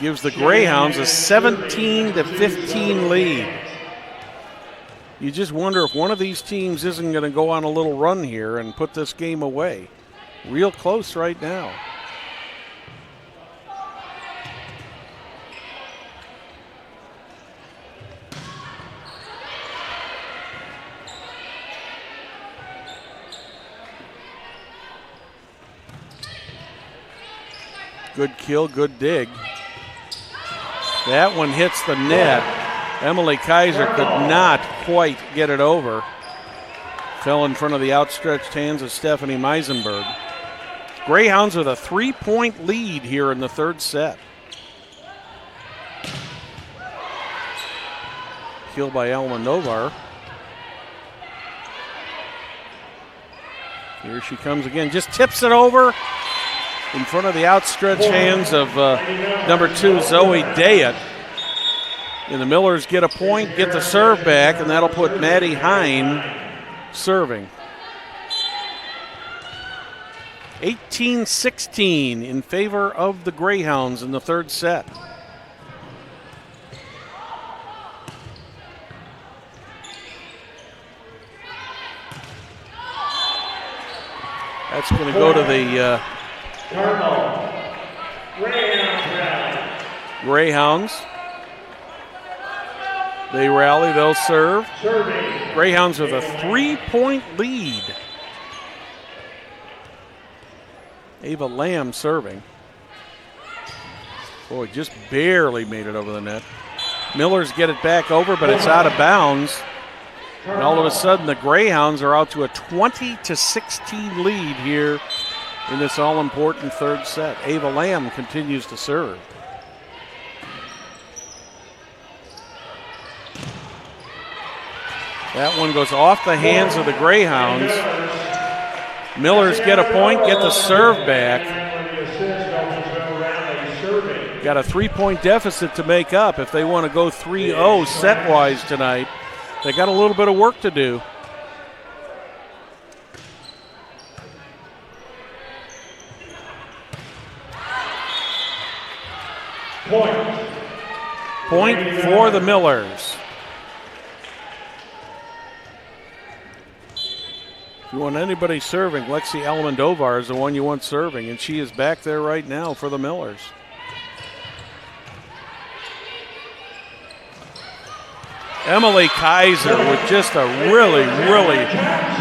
Gives the Greyhounds a 17-15 lead. You just wonder if one of these teams isn't going to go on a little run here and put this game away. Real close right now. Good kill, good dig. That one hits the net. Emily Kaiser could not quite get it over. Fell in front of the outstretched hands of Stephanie Meisenberg. Greyhounds with a 3-point lead here in the third set. Kill by Alma Novar. Here she comes again, just tips it over in front of the outstretched hands of number 2, Zoe Dayett. And the Millers get a point, get the serve back, and that'll put Maddie Hine serving. 18-16 in favor of the Greyhounds in the third set. That's going to go to the Greyhounds. They rally, they'll serve. Greyhounds with a 3-point lead. Ava Lamb serving. Boy, just barely made it over the net. Millers get it back over, but it's out of bounds. And all of a sudden, the Greyhounds are out to a 20-16 lead here in this all-important third set. Ava Lamb continues to serve. That one goes off the hands of the Greyhounds. Millers get a point, get the serve back. Got a 3-point deficit to make up if they want to go 3-0 set-wise tonight. They got a little bit of work to do. Point for the Millers. If you want anybody serving, Lexi Almendovar is the one you want serving, and she is back there right now for the Millers. Emily Kaiser with just a really, really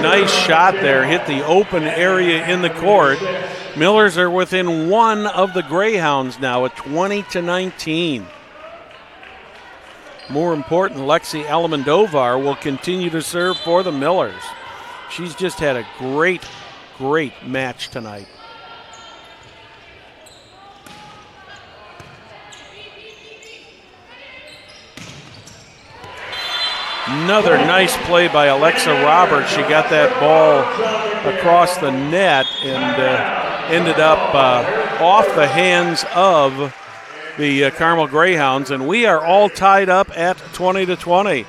nice shot there. Hit the open area in the court. Millers are within 1 of the Greyhounds now at 20-19. More important, Lexi Almendovar will continue to serve for the Millers. She's just had a great, great match tonight. Another nice play by Alexa Roberts. She got that ball across the net and ended up off the hands of the Carmel Greyhounds, and we are all tied up at 20-20.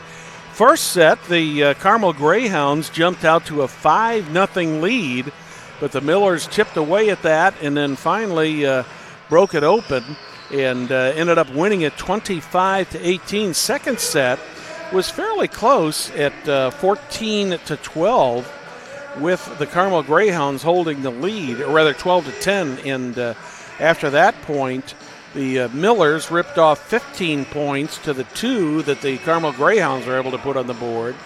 First set, the Carmel Greyhounds jumped out to a 5-0 lead, but the Millers chipped away at that and then finally broke it open and ended up winning it 25-18. Second set was fairly close at 14-12 with the Carmel Greyhounds holding the lead, or rather 12-10, and after that point, the Millers ripped off 15 points to the 2 that the Carmel Greyhounds were able to put on the board.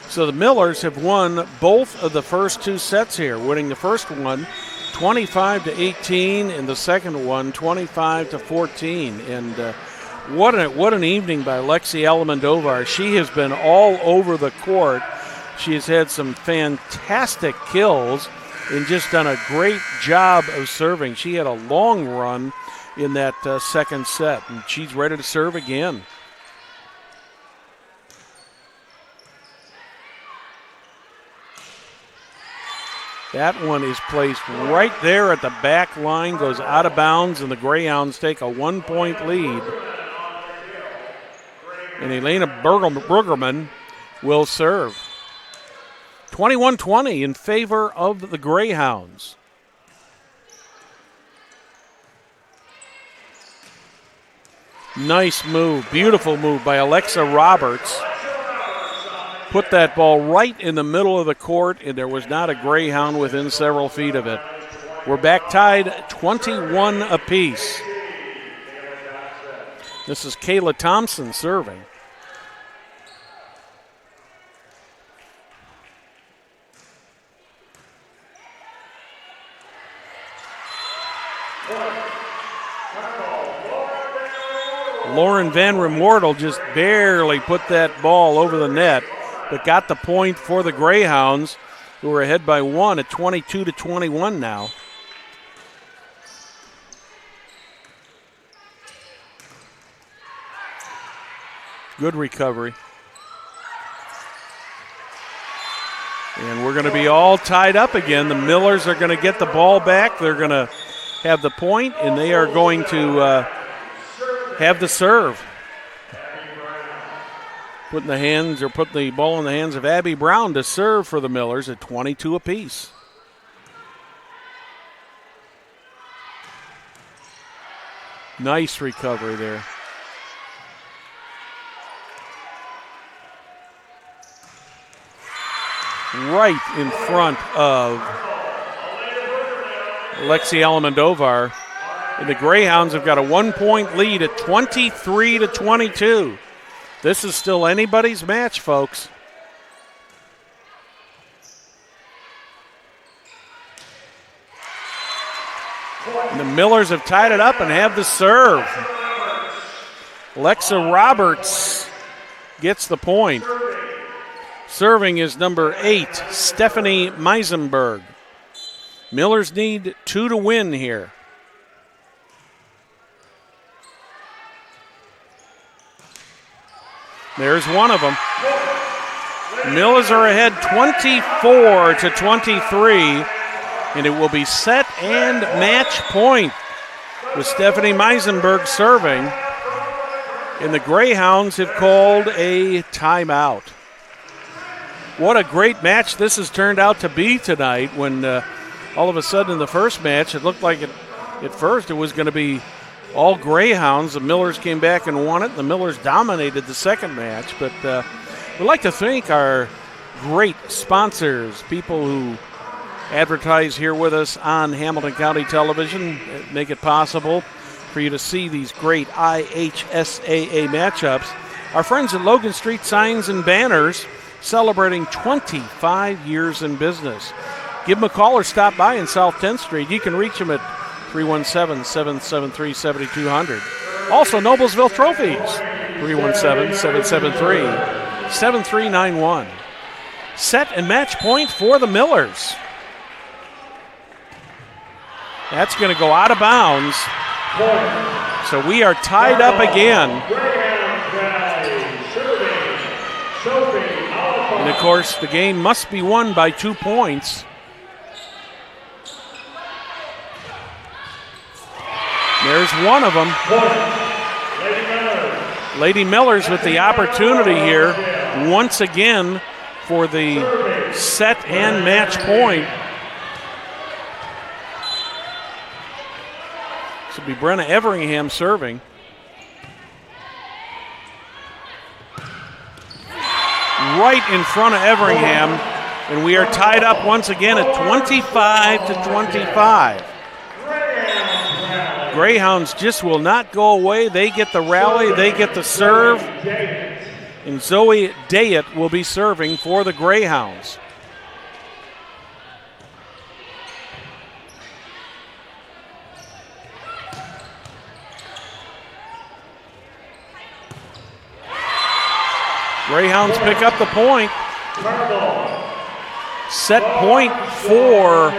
So the Millers have won both of the first 2 sets here, winning the first one 25-18, and the second one 25-14. And what an evening by Lexi Almendovar. She has been all over the court. She has had some fantastic kills and just done a great job of serving. She had a long run in that second set, and she's ready to serve again. That one is placed right there at the back line, goes out of bounds, and the Greyhounds take a 1-point lead. And Elena Brueggemann will serve. 21-20 in favor of the Greyhounds. Nice move, beautiful move by Alexa Roberts. Put that ball right in the middle of the court, and there was not a Greyhound within several feet of it. We're back tied 21 apiece. This is Kayla Thompson serving. Lauren Van Remortel just barely put that ball over the net, but got the point for the Greyhounds, who are ahead by 1 at 22-21 now. Good recovery. And we're going to be all tied up again. The Millers are going to get the ball back. They're going to have the point, and they are going to have the serve. Putting the ball in the hands of Abby Brown to serve for the Millers at 22 apiece. Nice recovery there. Right in front of Lexi Almendovar. And the Greyhounds have got a 1-point lead at 23-22. This is still anybody's match, folks. And the Millers have tied it up and have the serve. Lexa Roberts gets the point. Serving is number 8, Stephanie Meisenberg. Millers need 2 to win here. There's one of them. Millers are ahead 24-23, and it will be set and match point with Stephanie Meisenberg serving. And the Greyhounds have called a timeout. What a great match this has turned out to be tonight, when all of a sudden in the first match it looked like at first it was going to be all Greyhounds. The Millers came back and won it. The Millers dominated the second match. But we'd like to thank our great sponsors, people who advertise here with us on Hamilton County Television, make it possible for you to see these great IHSAA matchups. Our friends at Logan Street Signs and Banners, celebrating 25 years in business. Give them a call or stop by in South 10th Street. You can reach them at 317-773-7200. Also, Noblesville Trophies, 317-773-7391. Set and match point for the Millers. That's going to go out of bounds. So we are tied up again. And, of course, the game must be won by 2 points. There's one of them. Lady Millers with the opportunity here once again for the set and match point. This will be Brenna Everingham serving. Right in front of Everingham, and we are tied up once again at 25-25. Greyhounds just will not go away. They get the rally, they get the serve, and Zoe Dayett will be serving for the Greyhounds. Greyhounds pick up the point. Set point for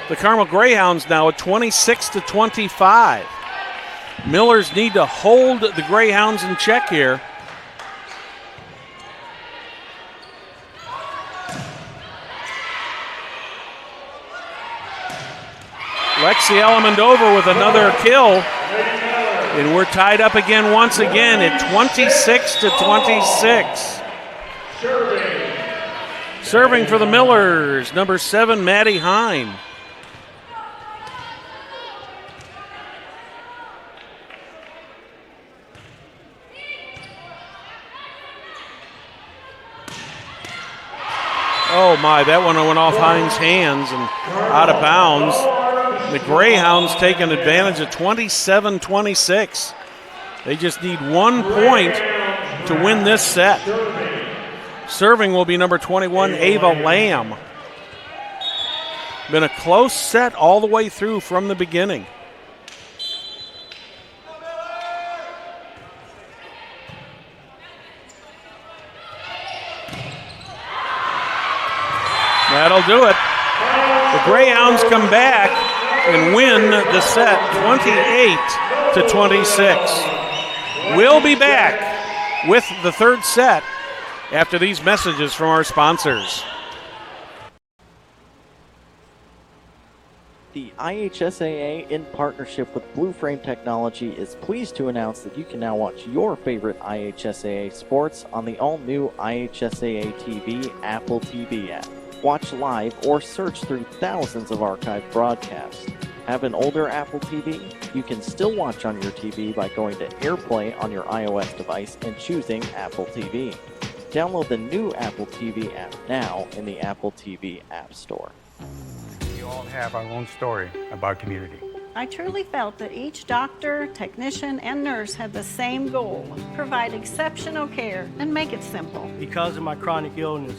the Carmel Greyhounds now at 26-25. Millers need to hold the Greyhounds in check here. Lexi Elemendova with another kill. And we're tied up again once again at 26-26. Serving for the Millers, number 7, Maddie Hine. Oh my, that one went off Hine's hands and out of bounds. The Greyhounds taking advantage of 27-26. They just need 1 point to win this set. Serving will be number 21, Ava Lamb. Been a close set all the way through from the beginning. That'll do it. The Greyhounds come back and win the set 28-26. We'll be back with the third set after these messages from our sponsors. The IHSAA, in partnership with Blue Frame Technology, is pleased to announce that you can now watch your favorite IHSAA sports on the all-new IHSAA TV Apple TV app. Watch live or search through thousands of archived broadcasts. Have an older Apple TV? You can still watch on your TV by going to AirPlay on your iOS device and choosing Apple TV. Download the new Apple TV app now in the Apple TV App Store. We all have our own story about community. I truly felt that each doctor, technician, and nurse had the same goal: provide exceptional care and make it simple. Because of my chronic illness,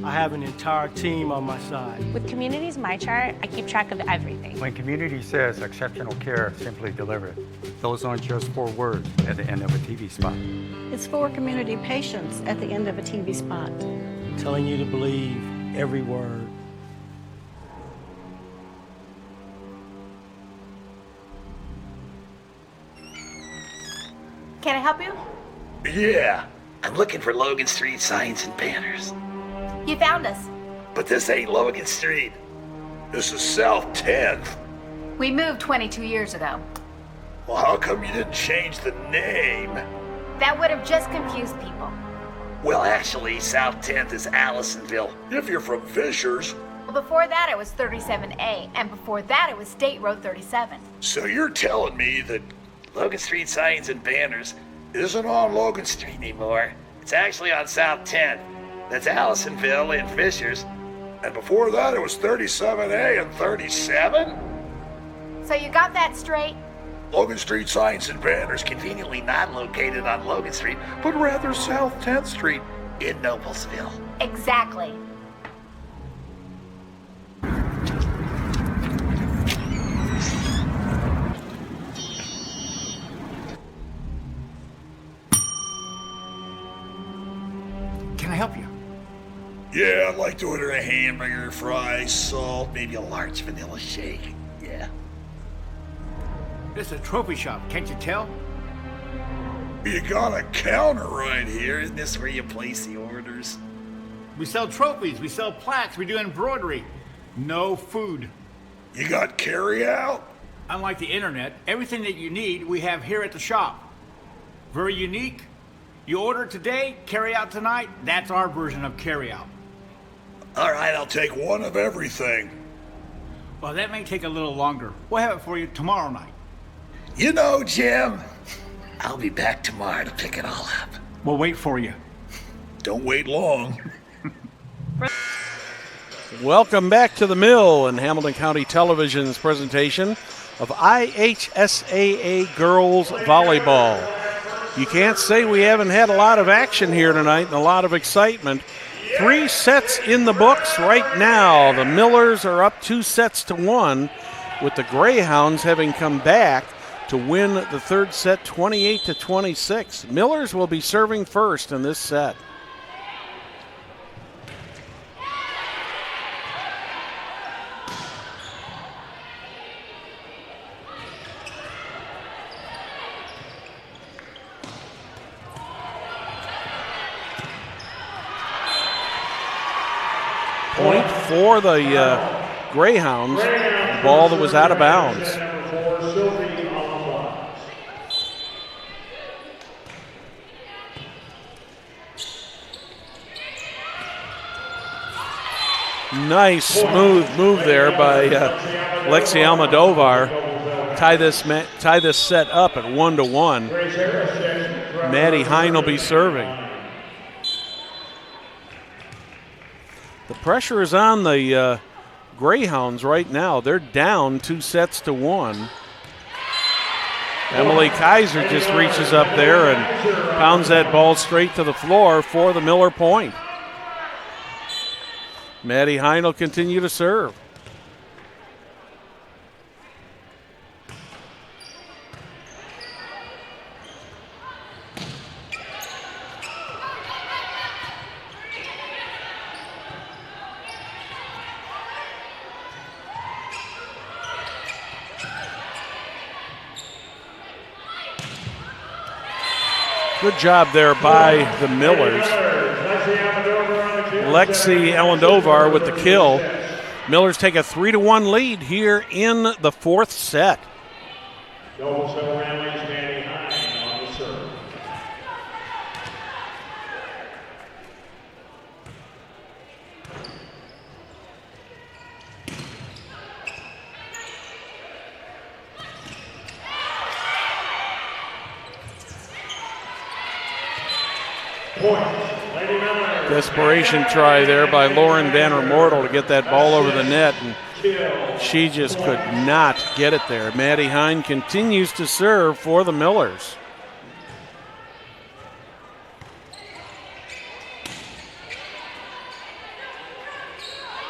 I have an entire team on my side. With Community's MyChart, I keep track of everything. When community says exceptional care, simply deliver it. Those aren't just 4 words at the end of a TV spot. It's for community patients at the end of a TV spot. Telling you to believe every word. Can I help you? Yeah, I'm looking for Logan Street signs and banners. You found us. But this ain't Logan Street. This is South 10th. We moved 22 years ago. Well, how come you didn't change the name? That would have just confused people. Well, actually, South 10th is Allisonville, if you're from Fishers. Well, before that it was 37A, and before that it was State Road 37. So you're telling me that Logan Street signs and banners isn't on Logan Street anymore? It's actually on South 10th. That's Allisonville and Fishers. And before that, it was 37A and 37? So you got that straight? Logan Street signs and banners conveniently not located on Logan Street, but rather South 10th Street in Noblesville. Exactly. Can I help you? Yeah, I'd like to order a hamburger, fries, salt, maybe a large vanilla shake. Yeah. This is a trophy shop, can't you tell? You got a counter right here. Isn't this where you place the orders? We sell trophies, we sell plaques, we do embroidery. No food. You got carry out? Unlike the internet, everything that you need we have here at the shop. Very unique. You order today, carry out tonight. That's our version of carry out. All right, I'll take one of everything. Well, that may take a little longer. We'll have it for you tomorrow night. You know, Jim, I'll be back tomorrow to pick it all up. We'll wait for you. Don't wait long. Welcome back to the Mill and Hamilton County Television's presentation of IHSAA Girls Volleyball. You can't say we haven't had a lot of action here tonight and a lot of excitement. 3 sets in the books right now. The Millers are up 2-1, with the Greyhounds having come back to win the third set 28-26. Millers will be serving first in this set. Point for the Greyhounds, the ball that was out of bounds. Nice smooth move there by Lexi Almodovar. Tie this set up at 1-1. Maddie Hine will be serving. The pressure is on the Greyhounds right now. They're down 2-1. Emily Kaiser just reaches up there and pounds that ball straight to the floor for the Miller point. Maddie Hine will continue to serve. Good job there by the Millers. Lexi Almodovar with the kill. Millers take a 3-1 lead here in the fourth set. Noblesville rallies Maddie Hine on the serve. Desperation try there by Lauren Banner Mortal to get that ball over the net, and she just could not get it there. Maddie Hine continues to serve for the Millers.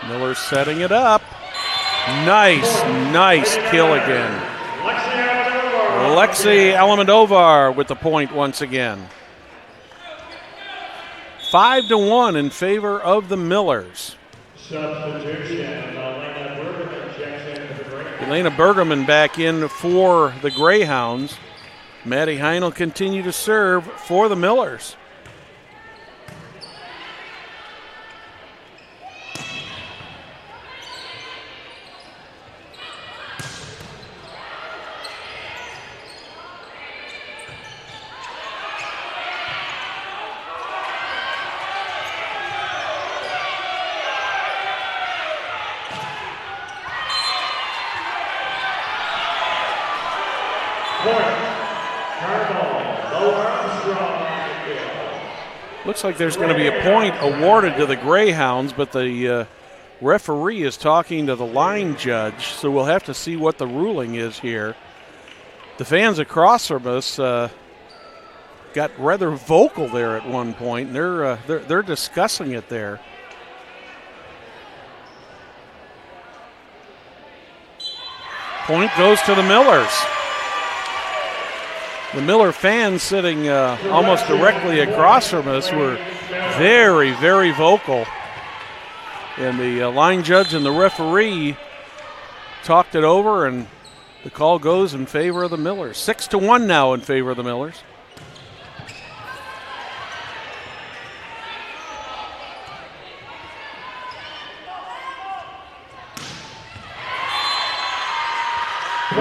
Millers setting it up. Nice kill again. Lexi Almodovar with the point once again. 5-1 in favor of the Millers. Substitution. Elena Bergman checks in for the Greyhounds. Elena Bergman back in for the Greyhounds. Maddie Hine will continue to serve for the Millers. Looks like there's going to be a point awarded to the Greyhounds, but the referee is talking to the line judge, so we'll have to see what the ruling is here. The fans across from us got rather vocal there at one point, and they're discussing it there. Point goes to the Millers. The Miller fans sitting almost directly across from us were very, very vocal. And the line judge and the referee talked it over, and the call goes in favor of the Millers. 6-1 now in favor of the Millers.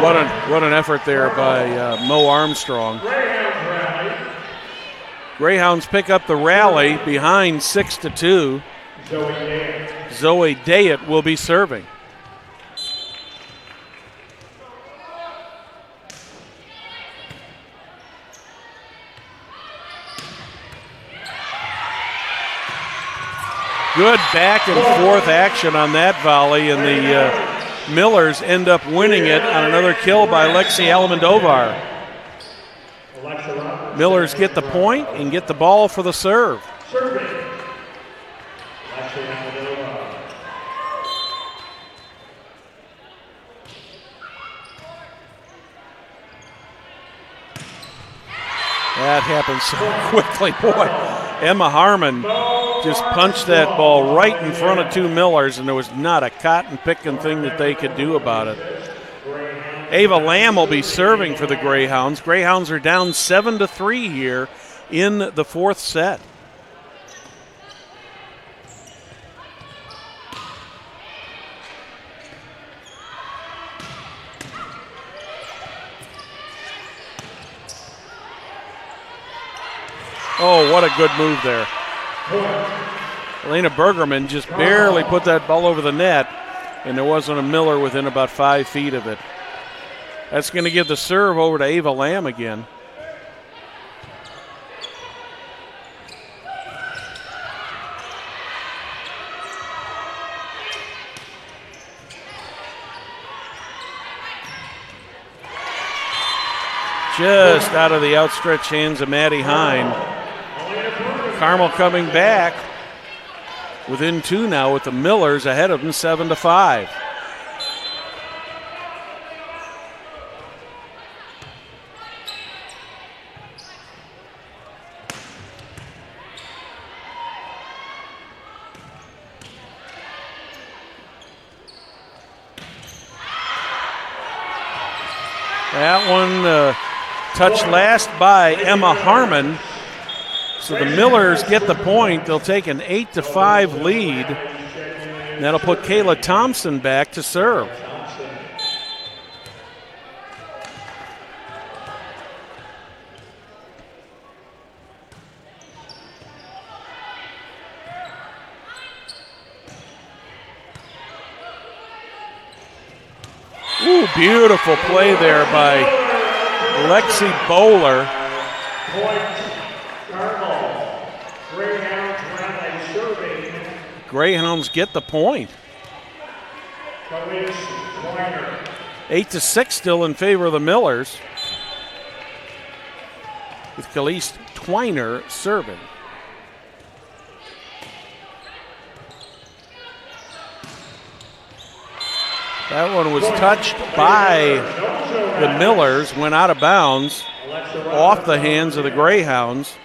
What an effort there by Mo Armstrong. Greyhounds pick up the rally behind 6-2. Zoe Dayett will be serving. Good back and forth action on that volley, and the Millers end up winning it on another kill by Lexi Almodovar. Millers get the point and get the ball for the serve. That happened so quickly. Boy, Emma Harmon just punched that ball right in front of two Millers, and there was not a cotton-picking thing that they could do about it. Ava Lamb will be serving for the Greyhounds. Greyhounds are down 7-3 here in the fourth set. Oh, what a good move there. Elena Bergerman just barely put that ball over the net, and there wasn't a Miller within about 5 feet of it. That's going to give the serve over to Ava Lamb again. Just out of the outstretched hands of Maddie Hine. Carmel coming back within 2 now with the Millers ahead of them 7-5. That one touched last by Emma Harmon. So the Millers get the point. They'll take an 8-5 lead. And that'll put Kayla Thompson back to serve. Ooh, beautiful play there by Lexi Bowler. Greyhounds get the point. 8-6 still in favor of the Millers, with Khalees Twiner serving. That one was touched by the Millers, went out of bounds, off the hands of the Greyhounds.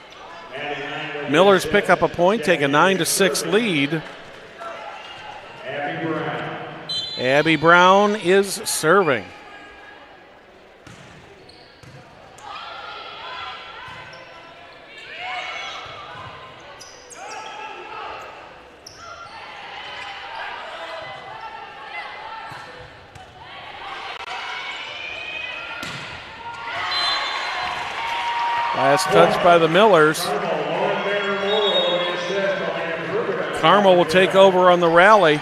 Millers pick up a point, take a 9-6 lead. Abby Brown is serving. Last touch by the Millers. Carmel will take over on the rally.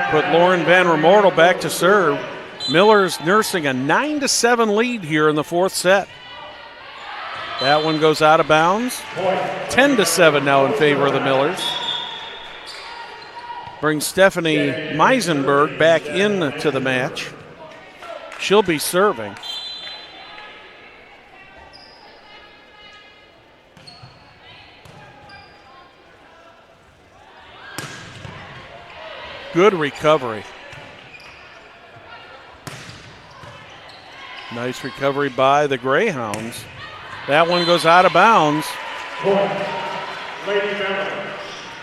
Put Lauren Van Remortel back to serve. Millers nursing a 9-7 lead here in the fourth set. That one goes out of bounds. 10-7 now in favor of the Millers. Brings Stephanie Meisenberg back into the match. She'll be serving. Good recovery. Nice recovery by the Greyhounds. That one goes out of bounds.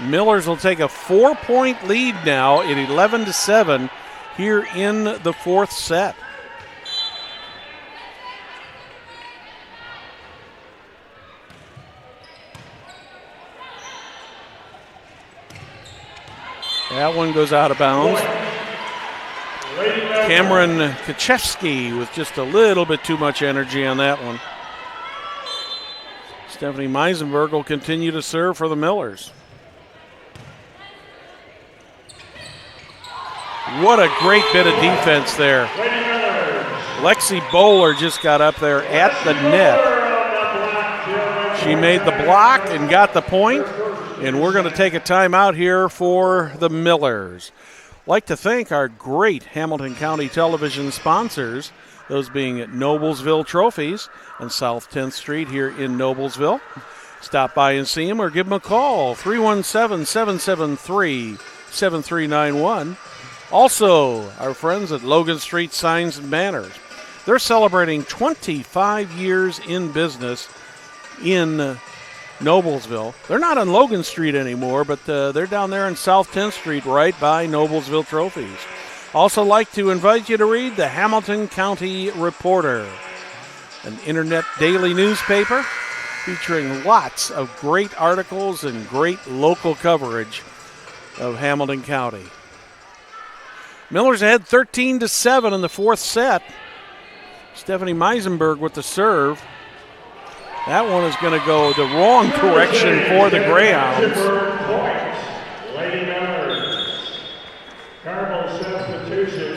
Millers will take a 4-point lead now at 11-7 here in the fourth set. That one goes out of bounds. Cameron Kaczewski with just a little bit too much energy on that one. Stephanie Meisenberg will continue to serve for the Millers. What a great bit of defense there. Lexi Bowler just got up there at the net. She made the block and got the point. And we're going to take a timeout here for the Millers. Like to thank our great Hamilton County television sponsors, those being Noblesville Trophies on South 10th Street here in Noblesville. Stop by and see them or give them a call, 317-773-7391. Also, our friends at Logan Street Signs and Banners. They're celebrating 25 years in business in Noblesville. They're not on Logan Street anymore, but they're down there on South 10th Street right by Noblesville Trophies. Also like to invite you to read the Hamilton County Reporter, an internet daily newspaper featuring lots of great articles and great local coverage of Hamilton County. Millers ahead 13-7 in the fourth set. Stephanie Meisenberg with the serve. That one is going to go the wrong direction for the Greyhounds.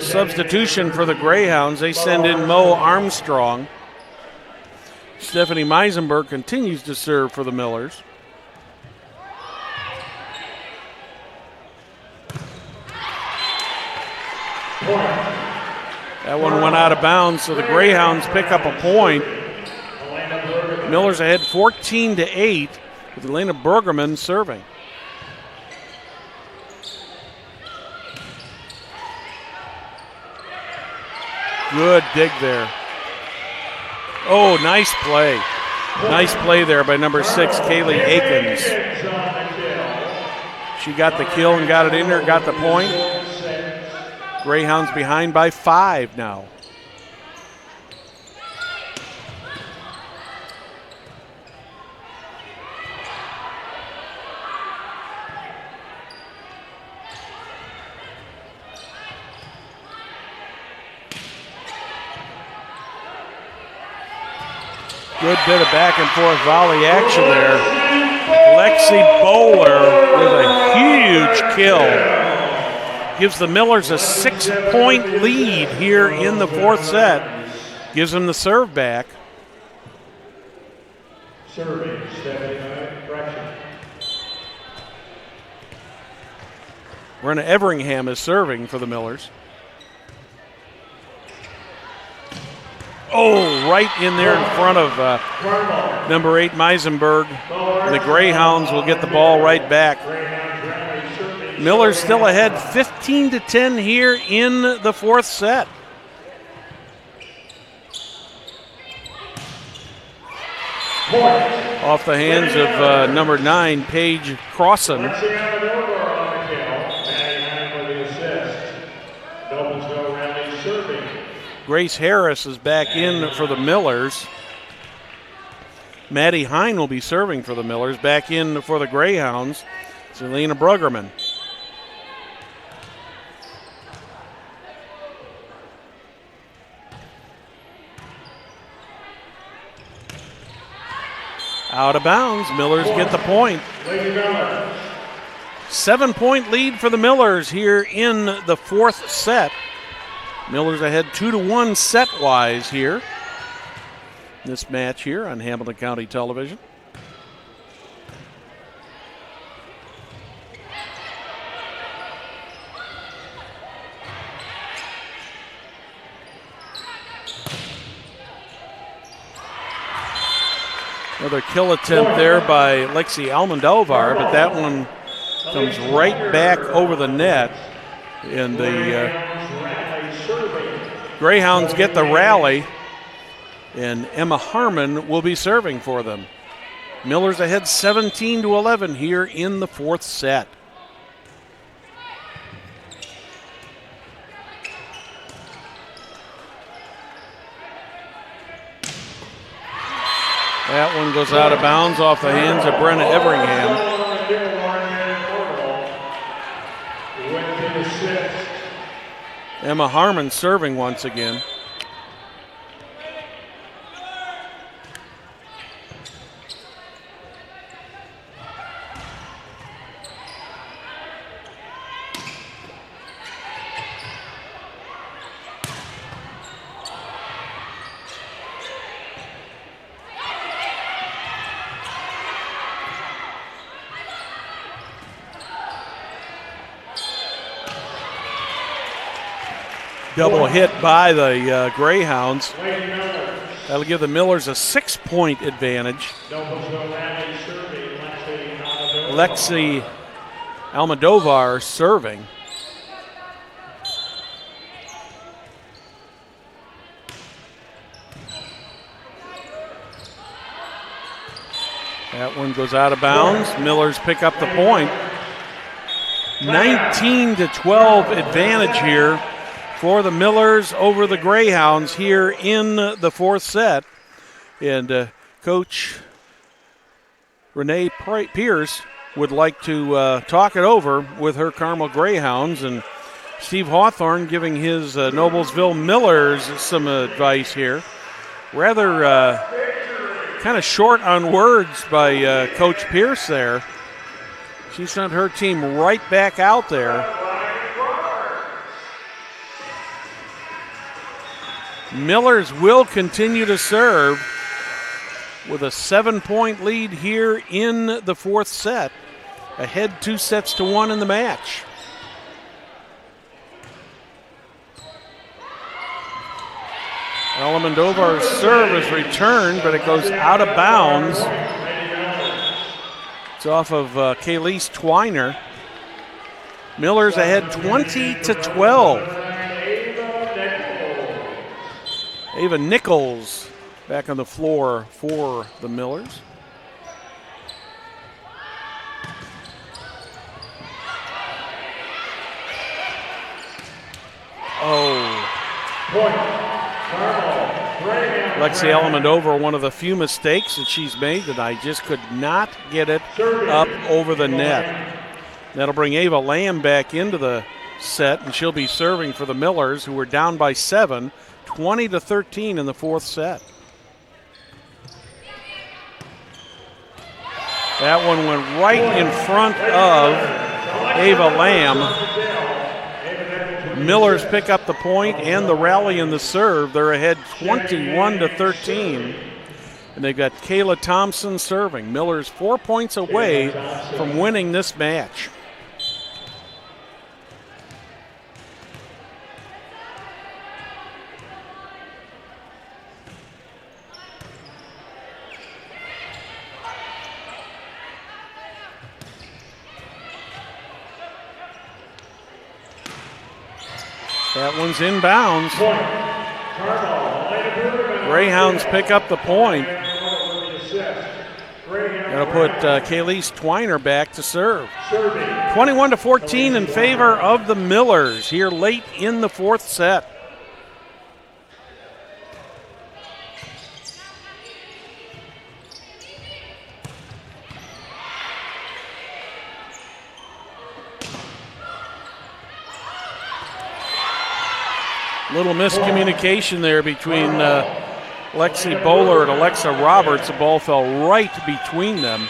Substitution for the Greyhounds. They send in Mo Armstrong. Stephanie Meisenberg continues to serve for the Millers. That one went out of bounds, so the Greyhounds pick up a point. Millers ahead 14-8 with Elena Bergerman serving. Good dig there. Oh, nice play. Nice play there by number 6, Kaylee Akins. She got the kill and got it in there, got the point. Greyhounds behind by 5 now. Good bit of back and forth volley action there. Lexi Bowler with a huge kill. Gives the Millers a 6-point lead here in the fourth set. Gives them the serve back. Serving, Stephanie Fraction. Brenna Everingham is serving for the Millers. Oh, right in there in front of number 8, Meisenberg. And the Greyhounds will get the ball right back. Millers still ahead 15-10 here in the fourth set. Off the hands of number 9, Paige Crossan. Grace Harris is back in for the Millers. Maddie Hine will be serving for the Millers. Back in for the Greyhounds, Selena Bruggerman. Out of bounds. Millers get the point. 7-point lead for the Millers here in the fourth set. Millers ahead 2-1 set-wise here. This match here on Hamilton County Television. Another kill attempt there by Lexi Almendovar, but that one comes right back over the net. And the Greyhounds get the rally, and Emma Harmon will be serving for them. Millers ahead 17-11 here in the fourth set. That one goes out of bounds off the hands of Brenna Everingham. Emma Harmon serving once again. Double hit by the Greyhounds. That'll give the Millers a 6-point advantage. Lexi Almodovar serving. That one goes out of bounds. Millers pick up the point. 19-12 advantage here for the Millers over the Greyhounds here in the fourth set. And Coach Renee Pierce would like to talk it over with her Carmel Greyhounds, and Steve Hawthorne giving his Noblesville Millers some advice here. Rather kind of short on words by Coach Pierce there. She sent her team right back out there. Millers will continue to serve with a 7-point lead here in the fourth set. Ahead 2-1 in the match. Alamandovar's serve is returned, but it goes out of bounds. It's off of Kayleese Twiner. Millers ahead 20-12. Ava Nichols back on the floor for the Millers. Lexi Alamandovar, one of the few mistakes that she's made tonight, just could not get it up over the net. That'll bring Ava Lamb back into the set, and she'll be serving for the Millers, who were down by 7, 20-13 in the fourth set. That one went right in front of Ava Lamb. Millers pick up the point and the rally in the serve. They're ahead 21-13. And they've got Kayla Thompson serving. Millers 4 points away from winning this match. That one's inbounds. Greyhounds pick up the point. That'll put Kayleese Twiner back to serve. 21-14 in favor of the Millers here late in the fourth set. Little miscommunication there between Lexi Bowler and Alexa Roberts. The ball fell right between them.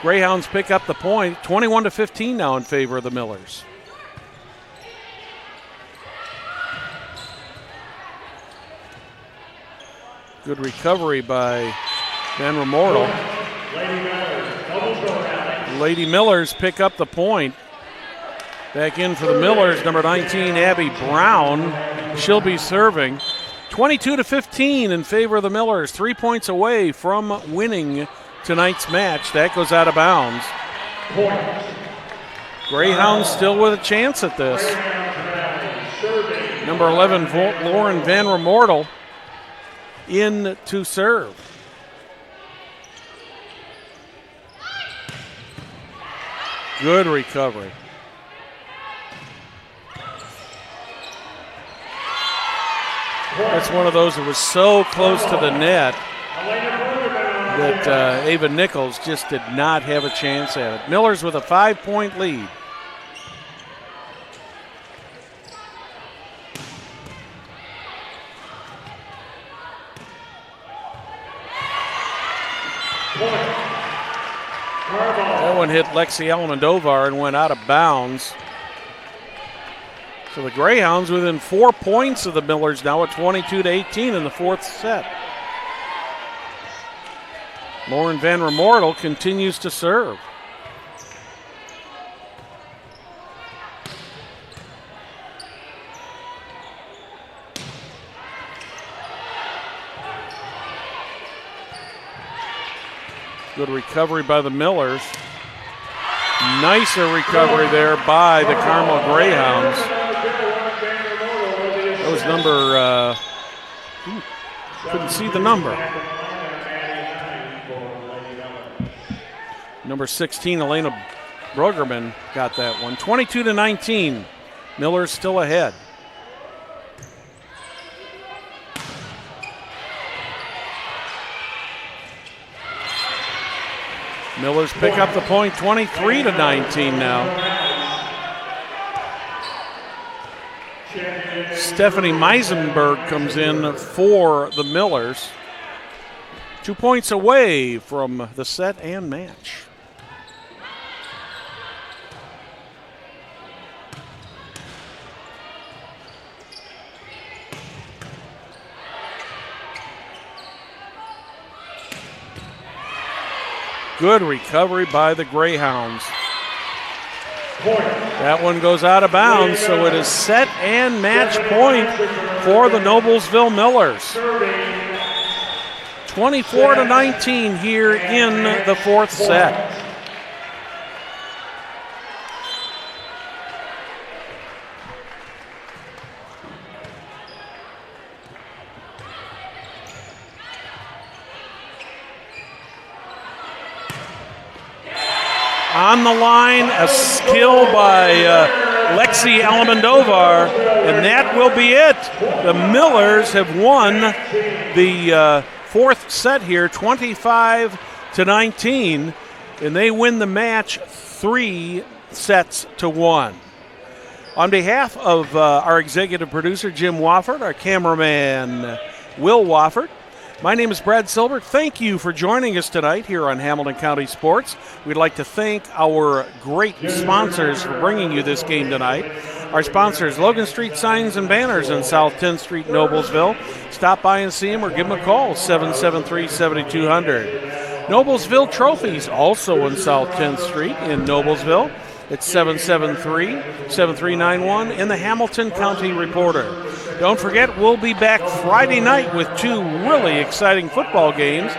Greyhounds pick up the point. 21-15 now in favor of the Millers. Good recovery by Van Remortel. Lady Millers pick up the point. Back in for the Millers, number 19, Abby Brown. She'll be serving. 22-15 in favor of the Millers. 3 points away from winning tonight's match. That goes out of bounds. Greyhounds still with a chance at this. Number 11, Lauren Van Remortel in to serve. Good recovery. That's one of those that was so close to the net that Ava Nichols just did not have a chance at it. Millers with a 5-point lead. That one hit Lexi Alamandovar and went out of bounds. So the Greyhounds within 4 points of the Millers now at 22-18 in the fourth set. Lauren Van Remortel continues to serve. Good recovery by the Millers. Nicer recovery there by the Carmel Greyhounds. That was number, couldn't see the number. Number 16, Elena Brogerman got that one. 22-19. Miller's still ahead. Millers pick up the point, 23-19 now. Stephanie Meisenberg comes in for the Millers. 2 points away from the set and match. Good recovery by the Greyhounds. That one goes out of bounds, so it is set and match point for the Noblesville Millers. 24-19 here in the fourth set. On the line, a skill by Lexi Almendovar, and that will be it. The Millers have won the fourth set here, 25-19, and they win the match 3-1. On behalf of our executive producer, Jim Wofford, our cameraman, Will Wofford, my name is Brad Silbert. Thank you for joining us tonight here on Hamilton County Sports. We'd like to thank our great sponsors for bringing you this game tonight. Our sponsors, Logan Street Signs and Banners in South 10th Street, Noblesville. Stop by and see them or give them a call, 773-7200. Noblesville Trophies, also in South 10th Street in Noblesville. It's 773-7391 in the Hamilton County Reporter. Don't forget, we'll be back Friday night with two really exciting football games.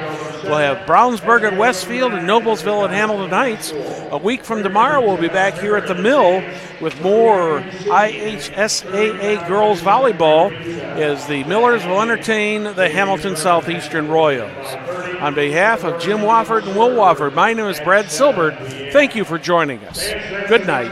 We'll have Brownsburg at Westfield and Noblesville at Hamilton Heights. A week from tomorrow, we'll be back here at the Mill with more IHSAA girls volleyball as the Millers will entertain the Hamilton Southeastern Royals. On behalf of Jim Wofford and Will Wofford, my name is Brad Silbert. Thank you for joining us. Good night.